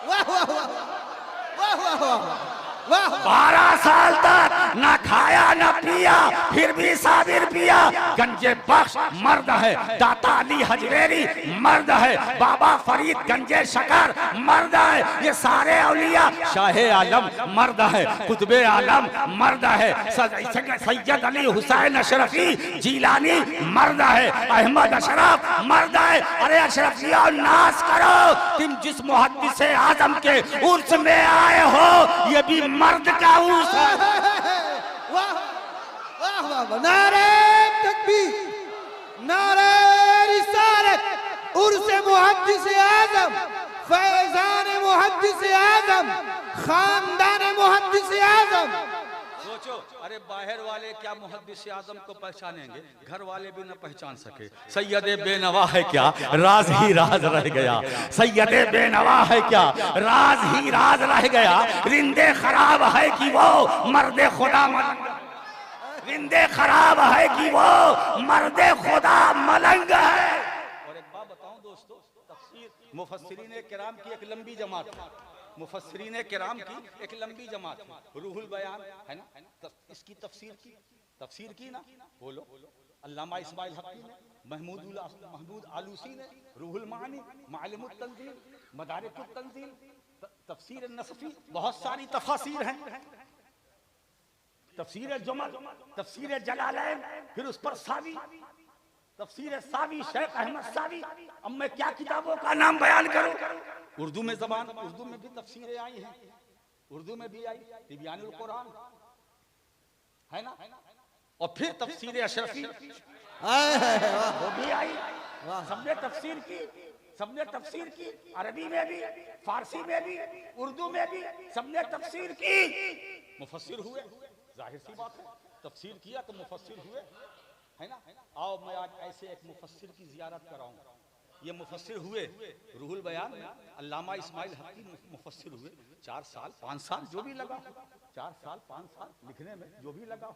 वाह वाह वाह वाह वाह वाह। 12 साल तक न खाया न पिया, फिर भी साबिर पिया। गंजे बख्श मर्द है, दाता अली हजवेरी मर्द है, बाबा फरीद गंजे शकर मर्द है। ये सारे औलिया, शाहे आलम मर्द है, कुतुबे आलम मर्द है, सैयद अली हुसैन अशरफी जीलानी मर्द है, अहमद अशरफ मर्द है। अरे अशरफिया नाश करो, तुम जिस मुहद्दिस आजम के उर्स में आए हो, ये भी मर्द का उर्स है। वाह वाह वाह। नारे तकबीर, नारे रिसालत, उर्स मुहद्दिस आजम, फैजान मुहद्दिस आजम, खानदान मुहद्दिस आजम। सोचो, अरे बाहर वाले क्या मुहद्दिस आजम को पहचानेंगे, घर वाले भी न पहचान सके। सैयदे बेनवा है क्या, राज ही राज रह गया। सैयदे बेनवा है क्या, राज ही राज रह गया। रिंदे खराब है कि वो मर्दे खुदा मलंग, रिंदे खराब है कि वो मर्दे खुदा मलंग है। और एक बात बताऊं दोस्तों, तफसीर मुफस्सिरीन किराम की एक लंबी जमात, मुफस्सिरीन किराम की एक लंबी जमात, रूहुल बयान है ना, इसकी तफसीर की ना, बोलो अल्लामा इस्माइल हक़ी ने, महमूद आलूसी ने, रूहुल मानी, मालिमुत तंजील, मदारिकुत तंजील, तफसीर नसफी, बहुत सारी तफासीर हैं। तफसीर जुमल, तफसीर जलालैन, फिर उस पर सावी, तफसीर सावी, शेख अहमद सावी। अब मैं क्या किताबों का नाम बयान करूं? उर्दू में जबान, उर्दू में भी तफसीरें आई हैं, उर्दू में भी आई, तिबियानुल कुरान है ना, और फिर तफसीर अशरफी वो भी आई। सबने तफसीर की, सबने तफसीर की, अरबी में भी, फारसी में भी, उर्दू में भी, सबने तफसीर की। मुफस्सिर हुए, जाहिर सी बात है, तफसीर किया तो मुफस्सिर हुए, है ना। आओ मैं आज ऐसे एक मुफस्सिर की जियारत कराऊंगा। ये मुफस्सिर हुए रूहुल बयान में, अल्लामा इस्माइल हक़ी मुफस्सिर हुए। 4 साल 5 साल जो भी लगा, 4 साल 5 साल लिखने में जो भी लगा,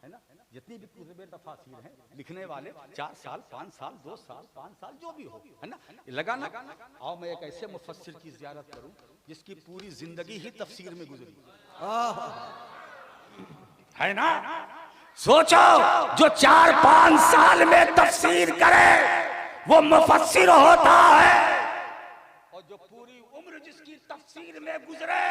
है ना। जितनी भी कुतुबे तफासीर हैं लिखने वाले, 4 साल 5 साल 2 साल 5 साल जो भी हो, है ना, लगा ना। आओ मैं एक ऐसे मुफस्सिर की जियारत करूं जिसकी पूरी जिंदगी ही तफसीर में गुजरी, है ना। सोचो, जो 4-5 साल में तफसीर करे वो मुफस्सिर होता है, और जो पूरी उम्र जिसकी तफसीर तफसीर में गुजरे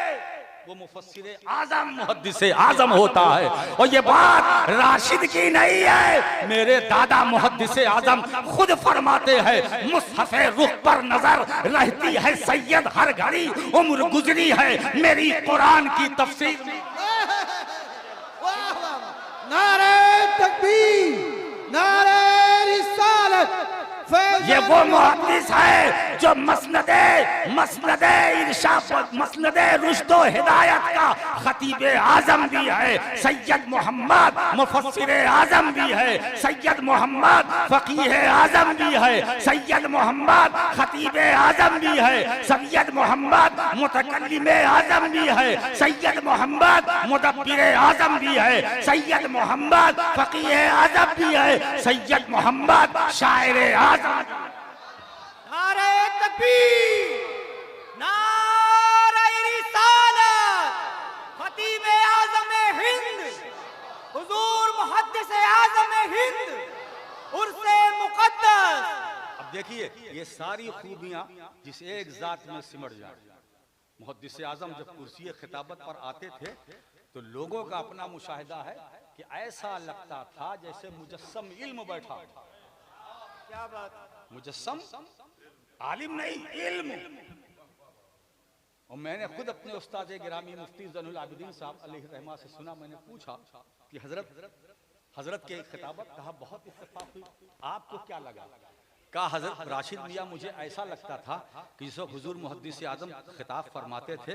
वो मुफस्सिर आजम मुहद्दिस आजम होता है। और ये बात राशिद की नहीं है, मेरे दादा मुहद्दिस आजम खुद फरमाते हैं, मुसहफ रुख पर नजर रहती है सैयद हर घड़ी, उम्र गुजरी है मेरी कुरान की तफसीर में। नारे तकबीर, नारे रिसालत। ये वो मुहद्दिस है जो मसनदे इरशाद, मसनदे रुश्द व हिदायत का खतीब आजम भी है, सैयद मोहम्मद मुफस्सिर आजम भी है, सैयद मोहम्मद फकीह आजम भी है, सैयद मोहम्मद खतीब आजम भी है, सैयद मोहम्मद मुतकल्लिम आजम भी है, सैयद मोहम्मद मुदब्बिर आजम भी है, सैयद मोहम्मद फकीह आजम भी है, सैयद मोहम्मद शायर आजम। नारे तकबीर, नारे रिसालत, खतीब आज़म हिंद, हुजूर मुहद्दिस आज़म हिंद, उर्से मुक़द्दस। अब देखिए ये सारी खूबियां जिस एक जात में सिमट जाए। मुहद्दिस आजम जब कुर्सी खिताबत पर आते थे तो लोगों का अपना मुशाहिदा है कि ऐसा लगता था जैसे मुजस्सम इल्म बैठा। क्या बात, मुजस्सम आलिम नहीं, इल्म। और मैंने खुद अपने उस्ताद गिरामी मुफ्ती ज़ैनुल आबिदीन साहब अलैहि रहमा से सुना, मैंने पूछा कि हजरत के खिताबत, कहा बहुत इत्तेफाक हुई, आपको क्या लगा? कहा हजरत राशिद मियाँ मुझे ऐसा लगता था कि जिस वक्त हुजूर मुहद्दिस आजम खिताब फरमाते थे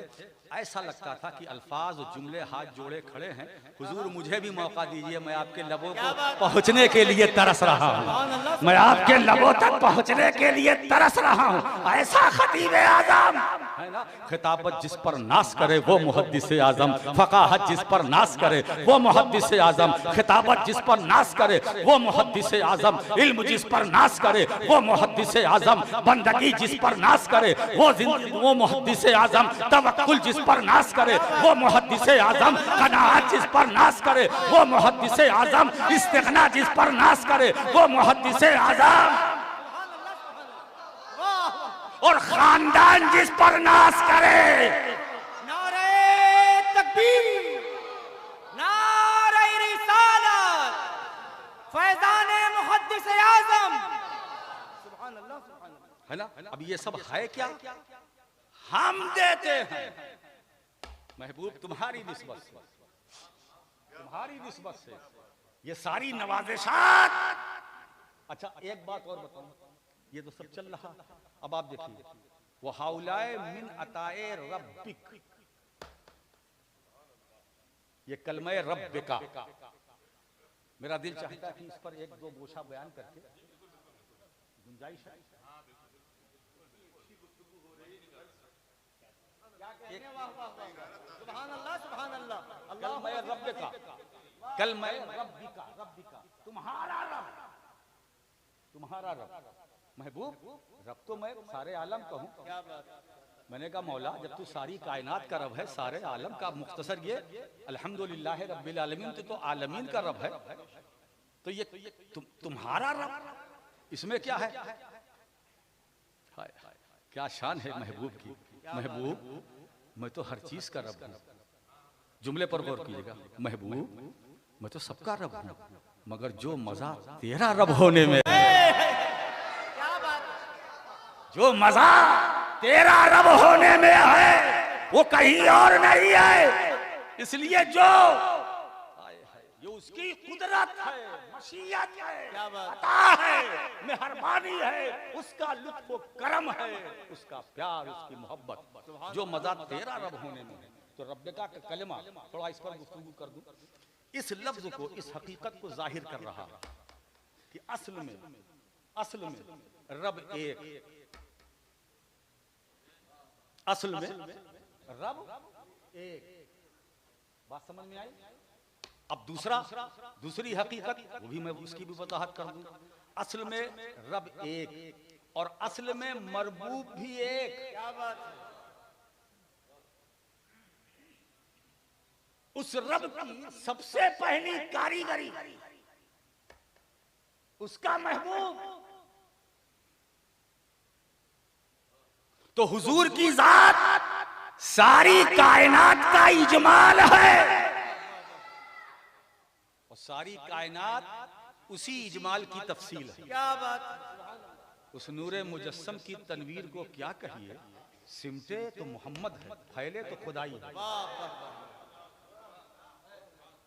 ऐसा लगता था कि अल्फाज और जुमले हाथ जोड़े खड़े हैं, हुजूर मुझे भी मौका दीजिए, मैं आपके लबों को पहुंचने के लिए तरस रहा हूँ, मैं आपके लबों तक पहुंचने के लिए तरस रहा हूँ। ऐसा खतीब आजम है ना, खिताबत जिस पर नाश करे वो मुहद्दिस आजम, फकाहत जिस पर नाश करे वो मुहद्दिस आजम, खिताबत जिस पर नाश करे वो मुहद्दिस आजम, इल्म जिस पर नाश करे वो मुहद्दिस आजम, बंदगी जिस पर नाश करे वो मुहद्दिस आजम, तवक्कुल जिस पर नाश करे वो मुहद्दिस आजम, कनाअत जिस पर नाश करे वो मुहद्दिस आजम, इस्तिग़ना जिस पर नाश करे वो मुहद्दिस आजम, और खानदान जिस पर नाश करे। नारे तकबीर, नारे रिसालत, फैज़ान मुहद्दिस आज़म। सुभान अल्लाह, सुभान अल्लाह। है ना। अब ये सब है क्या? हम देते हैं महबूब तुम्हारी निस्बत से, तुम्हारी निस्बत से ये सारी नवाज़िशात। अच्छा एक बात और बताऊं, ये तो सब चल रहा, अब आप देखिए वो हाउलाए मिन अताए रब्बिक, ये कलमे रब्बिका, मेरा दिल चाहता है कि इस पर एक दो गोशा बयान करके गुंजाइश है। सुभान अल्लाह, सुभान अल्लाह। कलमे रब्बिका, कलमे रब्बिका, रब्बिका तुम्हारा रब, तुम्हारा रब। महबूब रब तो मैं सारे आलम का हूँ। क्या बात, मैंने कहा मौला जब तू सारी कायनात का रब है, सारे आलम का, मुख्तसर ये अल्हम्दुलिल्लाह रब्बिल आलमीन तो आलमीन का रब है, तो ये तुम्हारा रब, इसमें क्या है? हाय क्या शान है महबूब की। महबूब मैं तो हर चीज का रब हूँ, जुमले पर गौर कीजिएगा, महबूब मैं तो सबका रब हूँ, मगर जो मजा तेरा रब होने में, जो मजा तेरा रब होने में है वो कहीं और नहीं है। इसलिए जो उसकी कुदरत है, मशीयत है, अता है, मेहरबानी है, उसका लुत्फ व करम है, उसका प्यार, उसकी मोहब्बत, जो मजा तेरा रब होने में है। तो रब्बिका का कलमा थोड़ा इस पर गुफ्तगू कर दूं, इस लफ्ज को, इस हकीकत को जाहिर कर रहा है कि असल में रब एक, असल में रब एक, बात समझ में आई? अब दूसरी हकीकत, वो भी मैं उसकी भी वजाहत कर दूं। असल में रब एक और असल में मरबूब भी एक। क्या बात है। उस रब की सबसे पहली कारीगरी उसका महबूब, तो हुजूर की जात सारी कायनात का इजमाल है और सारी कायनात उसी इजमाल की तफसील है। क्या बात, उस नूरे मुजस्सम की तनवीर को क्या कहिए, सिमटे तो मोहम्मद है, फैले तो खुदाई है।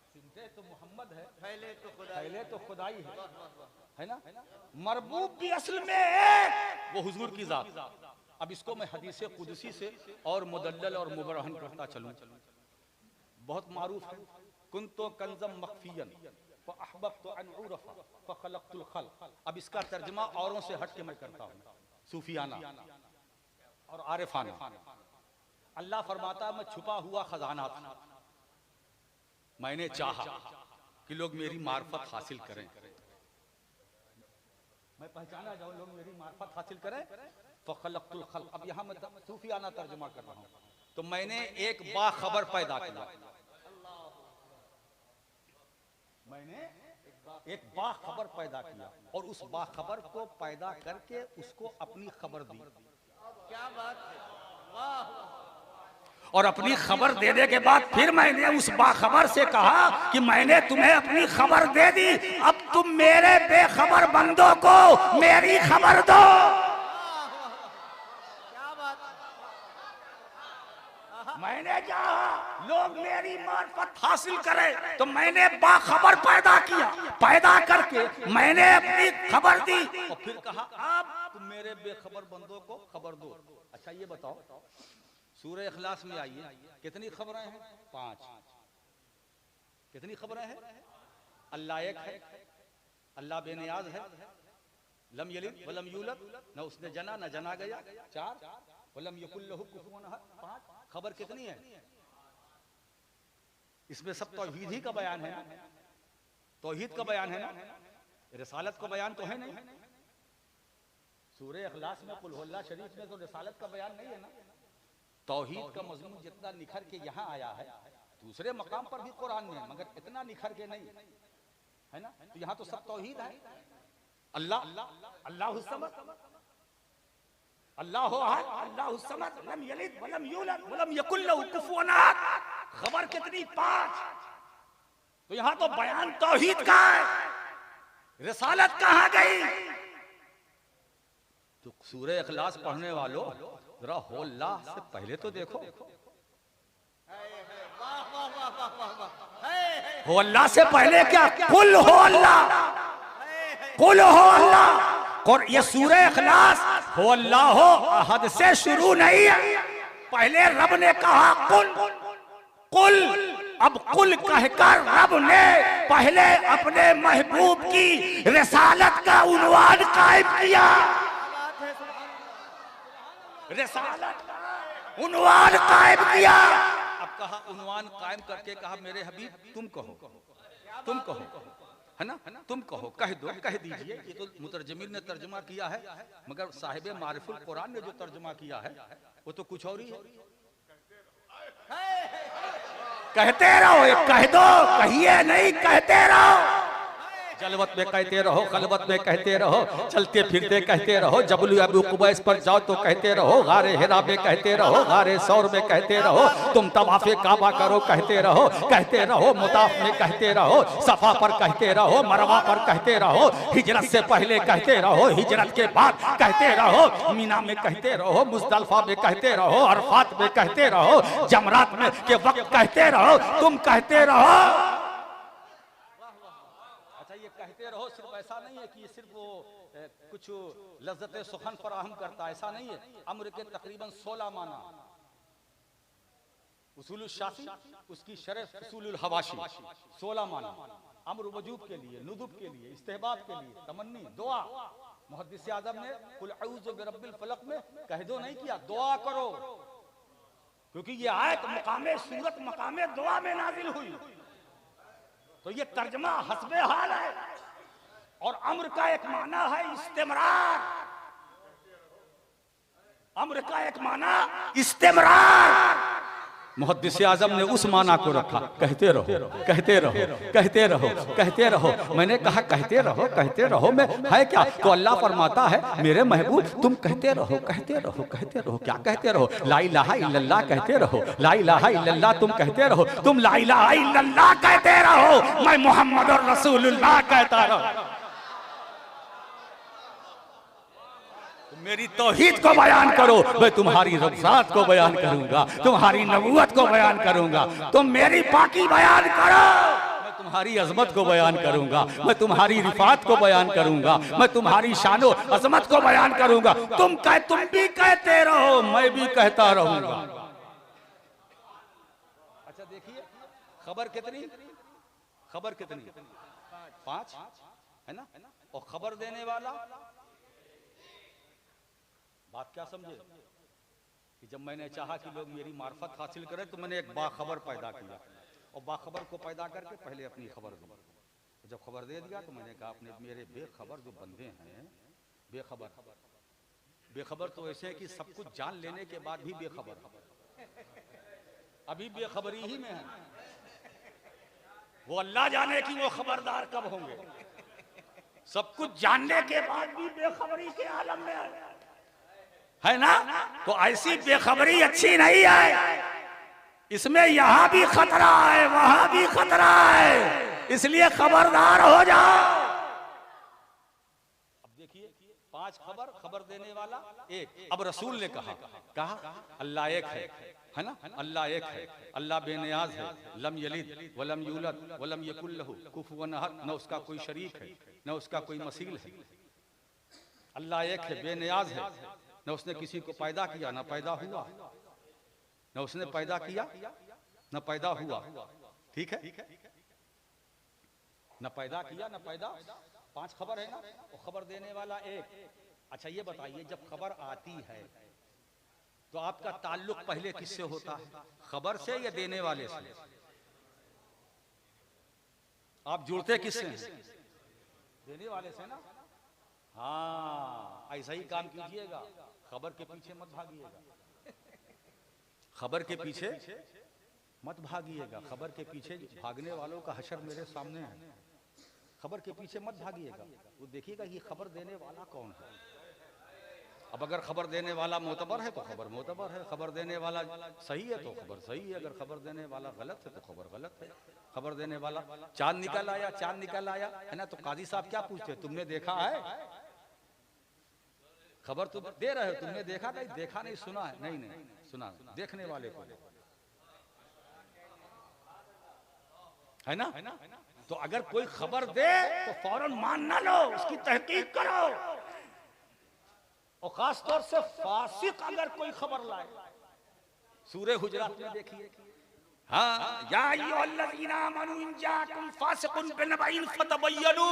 सिमटे तो मोहम्मद है, फैले तो खुदाई है ना। मरबूब भी असल में एक वो हुजूर की जात। अब इसको मैं हदीस कुदसी से और मुदल्लल और मुबरहन करता चलूं। बहुत मारूफ है, कुंतो कंज़म मख्फियन फअहबब्तु अन उरफ़ा फखलक़तुल खल्क़। अब इसका तर्जुमा औरों से हट के मैं करता हूँ, सूफियाना और आरिफाना। अल्लाह फरमाता मैं छुपा हुआ खजाना था, मैंने चाहा कि लोग मेरी मार्फत हासिल करें, मैं पहचाना जाऊं, लोग मेरी मार्फत हासिल करें। फखलक़तुल खल्क़, अब यहाँ मैं सूफियाना तर्जुमा कर रहा हूँ, तो मैंने एक बाखबर पैदा किया, मैंने एक बाखबर पैदा किया और उस बाखबर को पैदा करके उसको अपनी खबर दी। क्या बात है, वाह। और अपनी खबर देने के बाद फिर मैंने उस बाखबर से कहा कि मैंने तुम्हें अपनी खबर दे दी, अब तुम मेरे बेखबर बंदों को मेरी खबर दो। क्या बात, मैंने चाहा लोग मेरी मार्फत हासिल करें, तो मैंने बाखबर पैदा किया, पैदा करके मैंने अपनी खबर दी और फिर कहा अब तुम मेरे बेखबर बंदों को खबर दो। अच्छा ये बताओ, सूरह इखलास में आइए, कितनी खबरें हैं? 5। कितनी खबरें हैं? अल्लाह एक है, अल्लाह बेनियाज है, लम यलिद वलम यूलद, न उसने जना न जना गया। 4, वलम यकुल लहु कुफुवन अहद। 5 खबर कितनी है? इसमें सब तौहीद ही का बयान है ना, तौहीद का बयान है ना, रिसालत का बयान तो है नहीं। सूरह इखलास में कुल हुवल्लाह शरीफ में तो रिसालत का बयान नहीं है ना। तौहीद का मजमून जितना निखर के यहाँ आया है, दूसरे मकाम पर भी कुरान में, मगर इतना निखर के नहीं है ना। तो यहाँ तो सब तौहीद है। अल्लाह अल्लाहु समद, अल्लाहु अहद, अल्लाहु समद, लम यलिद वलम यूलद वलम यकुल लहु कुफुवन अहद। खबर कितनी? 5। तो यहाँ तो बयान तौहीद का है, रिसालत कहाँ गई? तो सूरह इखलास पढ़ने वालों जरा हो अल्लाह से पहले तो देखो, हो अल्लाह से पहले क्या? कुल हो अल्लाह, कुल हो अल्लाह। और ये सूरह इखलास हो अल्लाह हो अहद से शुरू नहीं है, पहले रब ने कहा कुल कुल। अब कुल कहकर रब ने पहले अपने महबूब की रिसालत का उन्वान कायम किया, रिसालत का उन्वान कायम किया। अब कहा उन्वान कायम करके कहा मेरे हबीब तुम कहो, तुम कहो, है ना, तुम कहो, कह दो, कह दीजिए। ये तो मुतरजमिन ने तर्जुमा किया है, मगर साहिब मारिफुल कुरान ने जो तर्जुमा किया है वो तो कुछ और ही है। कहते रहो, कह दो, कहिए नहीं, कहते रहो। जलवत में कहते रहो, खलवत में कहते रहो, चलते फिरते कहते रहो, जबल अबू कुबैस पर जाओ तो कहते रहो, गारे हिरा में कहते रहो, गारे सौर में कहते रहो, तुम तवाफे काबा करो कहते रहो, कहते रहो, मुताफ में कहते रहो, सफा पर कहते रहो, मरवा पर कहते रहो, हिजरत से पहले कहते रहो, हिजरत के बाद कहते रहो, मीना में कहते रहो, मुजदलफा में कहते रहो, अरफात में कहते रहो, जमरात में के वक्त कहते रहो, तुम कहते रहो। कहते रहो सिर्फ ऐसा नहीं है कि सिर्फ वो कुछ लज्जत सुखन फराहम करता, ऐसा नहीं है। अम्र के तकरीबन 16 माना, उसूल शाफी उसकी शरह उसूल हवाशी, 16 माना। अम्र वजूब के लिए, नुदुब के लिए, इस्तेहबाब के लिए, तमन्नी, दुआ। मुहद्दिस आज़म ने कुल अऊज़ु बिरब्बिल फलक में कह दो नहीं किया, दुआ करो, क्योंकि ये आयत मकामे सूरत मकामे दुआ में नाजिल हुई। तो ये तर्जमा हस्बे हाल है। और अम्र का एक माना है इस्तेमरार, अम्र का एक माना इस्तेमरार, मुहद्दिस आजम ने उस माना को रखा, कहते रहो कहते रहो कहते रहो कहते रहो। मैंने कहा कहते रहो में है क्या? तो अल्लाह फरमाता है मेरे महबूब तुम कहते रहो कहते रहो कहते रहो। क्या कहते रहो? ला इलाहा इल्लल्लाह कहते रहो, ला इलाहा इल्लल्लाह तुम कहते रहो, तुम ला इलाहा इल्लल्लाह कहते रहो, मैं मोहम्मद और रसूलुल्लाह कहता रहो। मेरी तौहीद को बयान करो, मैं तुम्हारी रफ़ात को बयान करूंगा, तुम्हारी नबूवत को बयान करूंगा। तुम मेरी पाकी बयान करो, मैं तुम्हारी अजमत को बयान करूंगा, मैं तुम्हारी रिफात को बयान करूंगा, मैं तुम्हारी शानो अजमत को बयान करूंगा। तुम भी कहते रहो, मैं भी कहता रहूंगा। अच्छा देखिए खबर कितनी 5 है ना? और खबर देने वाला बात क्या समझे कि जब मैंने चाहा कि लोग मेरी मार्फत हासिल करें तो मैंने एक बाखबर पैदा किया, और बाखबर को पैदा करके पहले अपनी खबर दी। जब खबर दे दिया तो मैंने कहा अपने मेरे बेखबर जो बंदे हैं, बेखबर तो ऐसे हैं कि सब कुछ जान लेने के बाद भी बेखबर, अभी बेखबरी ही में है। वो अल्लाह जाने कि वो खबरदार कब होंगे। सब कुछ जानने के बाद भी बेखबरी के आलम में है ना? तो ऐसी बेखबरी अच्छी नहीं है। इसमें यहाँ भी खतरा है, वहां भी खतरा है, इसलिए खबरदार हो जाओ। अब देखिए 5 खबर देने वाला एक। अब रसूल ने कहा अल्लाह एक है ना? अल्लाह एक है, अल्लाह बेनियाज है, लम यलिद वलम यूलद वलम यकुल लहू कुफुवन अहद, न उसका कोई शरीक है न उसका कोई मसील है। अल्लाह एक है, बेनियाज है, न उसने किसी को पैदा किया न पैदा हुआ, न उसने पैदा किया न पैदा हुआ। ठीक है, न पैदा किया न पैदा। 5 खबर है ना? और खबर देने वाला एक। अच्छा ये बताइए जब खबर आती है तो आपका ताल्लुक पहले किससे होता है, खबर से या देने वाले से? आप जुड़ते किससे हैं? देने वाले से ना? हाँ, ऐसा ही काम कीजिएगा, खबर के पीछे मत भागिएगा, खबर के पीछे मत भागिएगा। खबर के पीछे भागने वालों का हशर मेरे सामने है। खबर के पीछे मत भागिएगा, वो देखिएगा ये खबर देने वाला कौन है। अब अगर खबर देने वाला मोतबर है तो खबर मोतबर है, खबर देने वाला सही है तो खबर सही है, अगर खबर देने वाला गलत है तो खबर गलत है। खबर देने वाला चांद निकल आया है ना, तो काजी साहब क्या पूछते, तुमने देखा है? खबर तो दे रहे हो, तुमने देखा नहीं? देखा नहीं, सुना है? नहीं सुना, देखने वाले को है ना? तो अगर कोई खबर दे तो फौरन मान ना लो, उसकी तहकीक करो। और खास तौर से फासिक अगर कोई खबर लाए, सूरह हुजरात में देखिए, हाँ या अय्युहल्लज़ीना आमनू इन जाअकुम फासिकुन बिनबइन फतबय्यनू।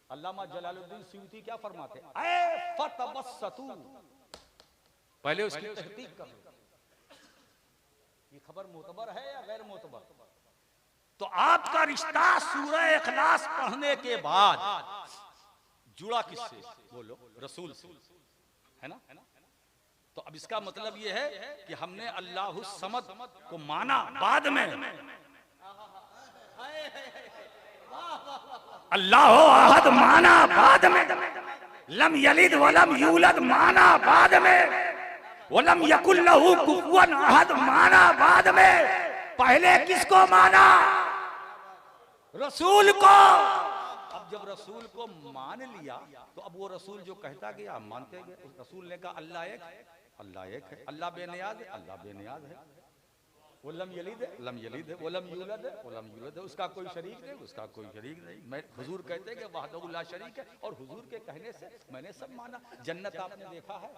अल्लामा जलालुद्दीन सयूती क्या फरमाते हैं? ऐ फतबस्सतू, पहले उसकी तहकीक करो, ये खबर मोतबर है या गैर मोतबर। तो आपका रिश्ता सूरह इखलास पढ़ने के बाद जुड़ा किससे? बोलो, रसूल से, है ना? तो अब इसका मतलब ये है कि हमने अल्लाहु समद को माना बाद में, अल्लाह अहद माना बाद में, लम यलिद वलम यूलद माना बाद में, वलम यकुल लहू कुफुवन अहद माना बाद में। पहले किसको माना? रसूल को। अब जब रसूल को मान लिया तो अब वो रसूल जो कहता गया हम मानते गए। उस रसूल ने कहा अल्लाह एक है, अल्लाह एक है, अल्लाह बेनियाज है, अल्लाह बेनियाज है, वो लम यलिद है, लम यलिद है, वो लम यूलद है, वो लम यूलद है, उसका कोई शरीक नहीं, उसका कोई शरीक नहीं। मैं हुजूर कहते हैं कि वहदहु ला शरीक है, और हुजूर के कहने से मैंने सब माना। जन्नत आपने देखा है,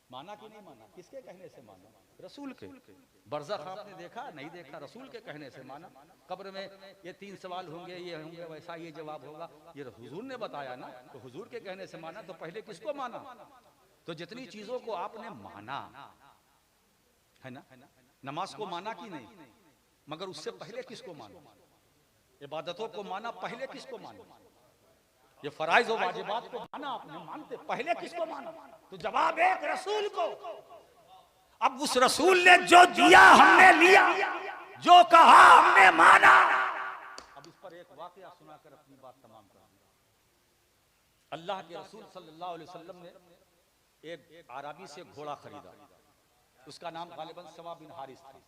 माना कि नहीं माना? किसके कहने से माना? रसूल के। बरज़ख आपने देखा नहीं देखा? रसूल के कहने से माना। कब्र में ये 3 सवाल होंगे, ये होंगे, वैसा ये जवाब होगा, ये हुजूर ने बताया ना, तो हुजूर के कहने से माना। तो पहले किसको माना? तो जितनी चीजों को आपने माना है ना, नमाज को माना कि नहीं, मगर उससे पहले किसको माना? इबादतों को माना, पहले किसको माना? ये फराइज और वाजिबात को माना आपने, मानते पहले किसको माना? तो जवाब एक, रसूल को। अब उस रसूल ने जो दिया हमने लिया, जो कहा हमने माना। अब इस पर एक वाकया सुनाकर अपनी बात तमाम कर दूं। अल्लाह के रसूल सल्लल्लाहु अलैहि वसल्लम ने एक आराबी से घोड़ा खरीदा, उसका नाम गालिबन सवा बिन हारिस था,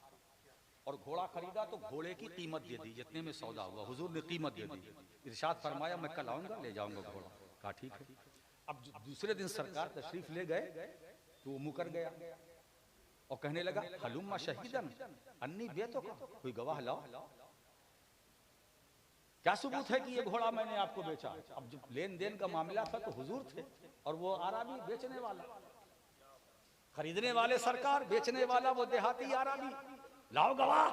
और घोड़ा खरीदा तो घोड़े की कीमत दे दी, जितने में सौदा हुआ हुजूर ने कीमत दे दी। इरशाद फरमाया मैं कल आऊंगा ले जाऊंगा घोड़ा। कहा ठीक है। अब दूसरे दिन सरकार तशरीफ ले गए तो वो मुकर गया और कहने लगा हलुम्मा शहीदन अन्नी बेतो का, कोई गवाह लाओ, क्या सबूत है कि ये घोड़ा मैंने आपको बेचा। अब जब लेन देन का मामला था तो हुजूर थे और वो आरामी बेचने वाला, खरीदने वाले सरकार, बेचने वाला वो देहाती आरामी, लाओ गवाह।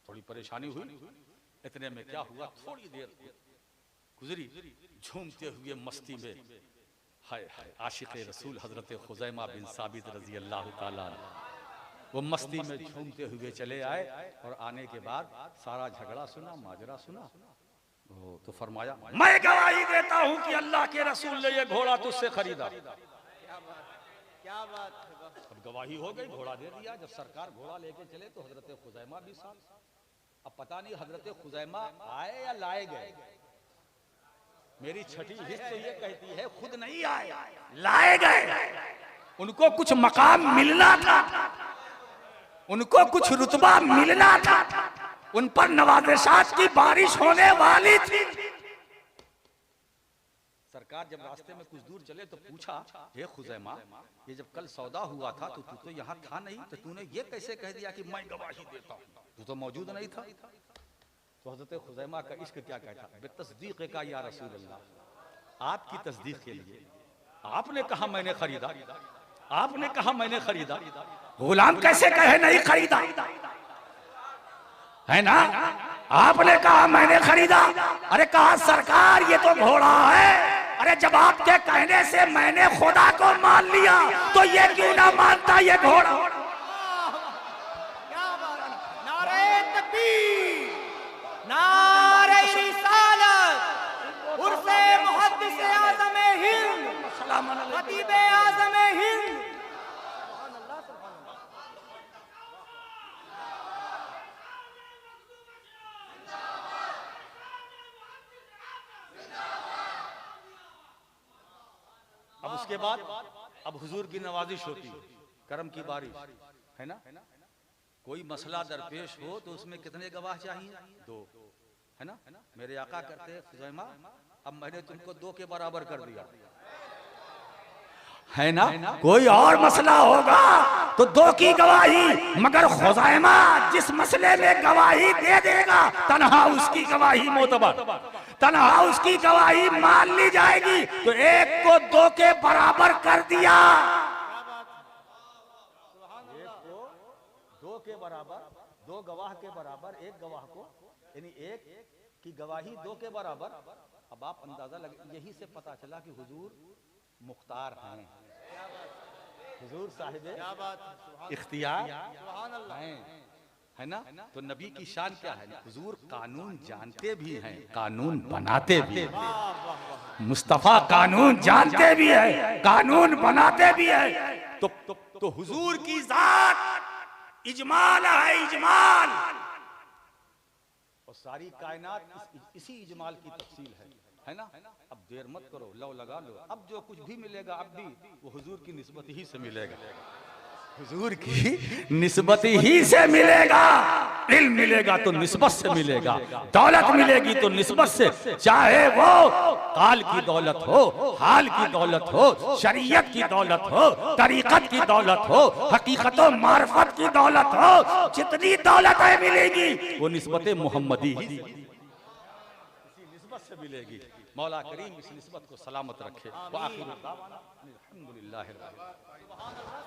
थोड़ी परेशानी हुई, इतने में क्या हुआ, थोड़ी देर गुजरी, झूमते हुए मस्ती में हाय हाय आशिक रसूल हजरत खुजैमा बिन साबित रजी अल्लाह ताला वो मस्ती में झूमते हुए चले आए, और आने के बाद सारा झगड़ा सुना, माजरा सुना। तो फरमाया मैं गवाही देता हूं कि अल्लाह के रसूल ने ये घोड़ा तुझसे खरीदा। क्या बात है। अब गवाही हो गई, घोड़ा दे दिया। जब सरकार घोड़ा लेके चले तो हजरत खुजैमा भी साथ। अब पता नहीं हजरत खुजैमा आए या लाए गए, मेरी छठी हिस्स तो ये कहती है खुद नहीं आए, लाए गए। उनको कुछ मकाम मिलना था, उनको कुछ रुतबा मिलना था, उन पर नवाज़िशात की बारिश होने वाली थी। सरकार जब रास्ते में कुछ दूर चले तो पूछा हे खुजैमा, ये जब कल सौदा हुआ था तो तू तो यहाँ था नहीं, तो तूने ये कैसे कह दिया कि मैं गवाही देता हूँ, तू तो मौजूद नहीं था। तो हजरत खुजैमा का इश्क क्या कहता, बेतस्दीक का या रसूल अल्लाह, आपकी तस्दीक के लिए आपने कहा मैंने खरीदा, आपने कहा मैंने खरीदा, गुलाम कैसे कहे नहीं खरीदा, है ना? आपने कहा मैंने खरीदा। अरे कहा सरकार ये तो घोड़ा है। अरे जब आपके कहने से मैंने खुदा को मान लिया तो ये क्यों ना मानता ये घोड़ा। क्या बात है। नारे तकबीर, नारे रिसालत, उर्से मुहद्दिस आज़म हिंद, खतीब आज़म हिंद। अब उसके बाद अब हुजूर की नवाजिश होती, करम की बारिश, है ना? कोई मसला दरपेश हो तो उसमें कितने गवाह चाहिए? 2, है ना? मेरे आका करते हैं खुजैमा अब मैंने तुमको 2 के बराबर कर दिया, है ना? कोई और मसला होगा तो 2 की गवाही, मगर खुजैमा जिस मसले में गवाही दे देगा तन्हा उसकी गवाही मोतबर, तन्हा उसकी गवाही मान ली जाएगी। तो 1 को 2 के बराबर कर दिया, 1 को 2 के बराबर, 2 गवाह के बराबर 1 गवाह को, यानी 1 की गवाही 2 के बराबर। अब आप अंदाजा लगे, यही से पता चला कि हुजूर मुख्तार हैं, हुजूर साहिब इख्तियार हैं, है ना? तो नबी की शान क्या है, हुजूर कानून जानते भी हैं, कानून बनाते भी हैं। मुस्तफा कानून जानते भी है, कानून बनाते भी है। तो हुजूर की जात इजमाल है, इजमाल, और सारी कायनात इसी इजमाल की तफसील है ना? अब देर मत करो, लो लगा लो। अब जो कुछ भी मिलेगा अब भी वो हुजूर की निस्बत ही से मिलेगा, हुजूर की निस्बत ही से मिलेगा। इल्म मिलेगा तो निस्बत से मिलेगा, दौलत मिलेगी तो निस्बत से, चाहे वो काल की दौलत हो, हाल की दौलत हो, शरीयत की दौलत हो, तरीकत की दौलत हो, हकीकत और मार्फत की दौलत हो, जितनी दौलतें मिलेगी वो निस्बत मोहम्मदी ही इसी निस्बत से मिलेगी। मौला करीम इस निस्बत को सलामत रखे। व आखिर दावाना अल्हम्दुलिल्लाहि रब्बिल आलमीन।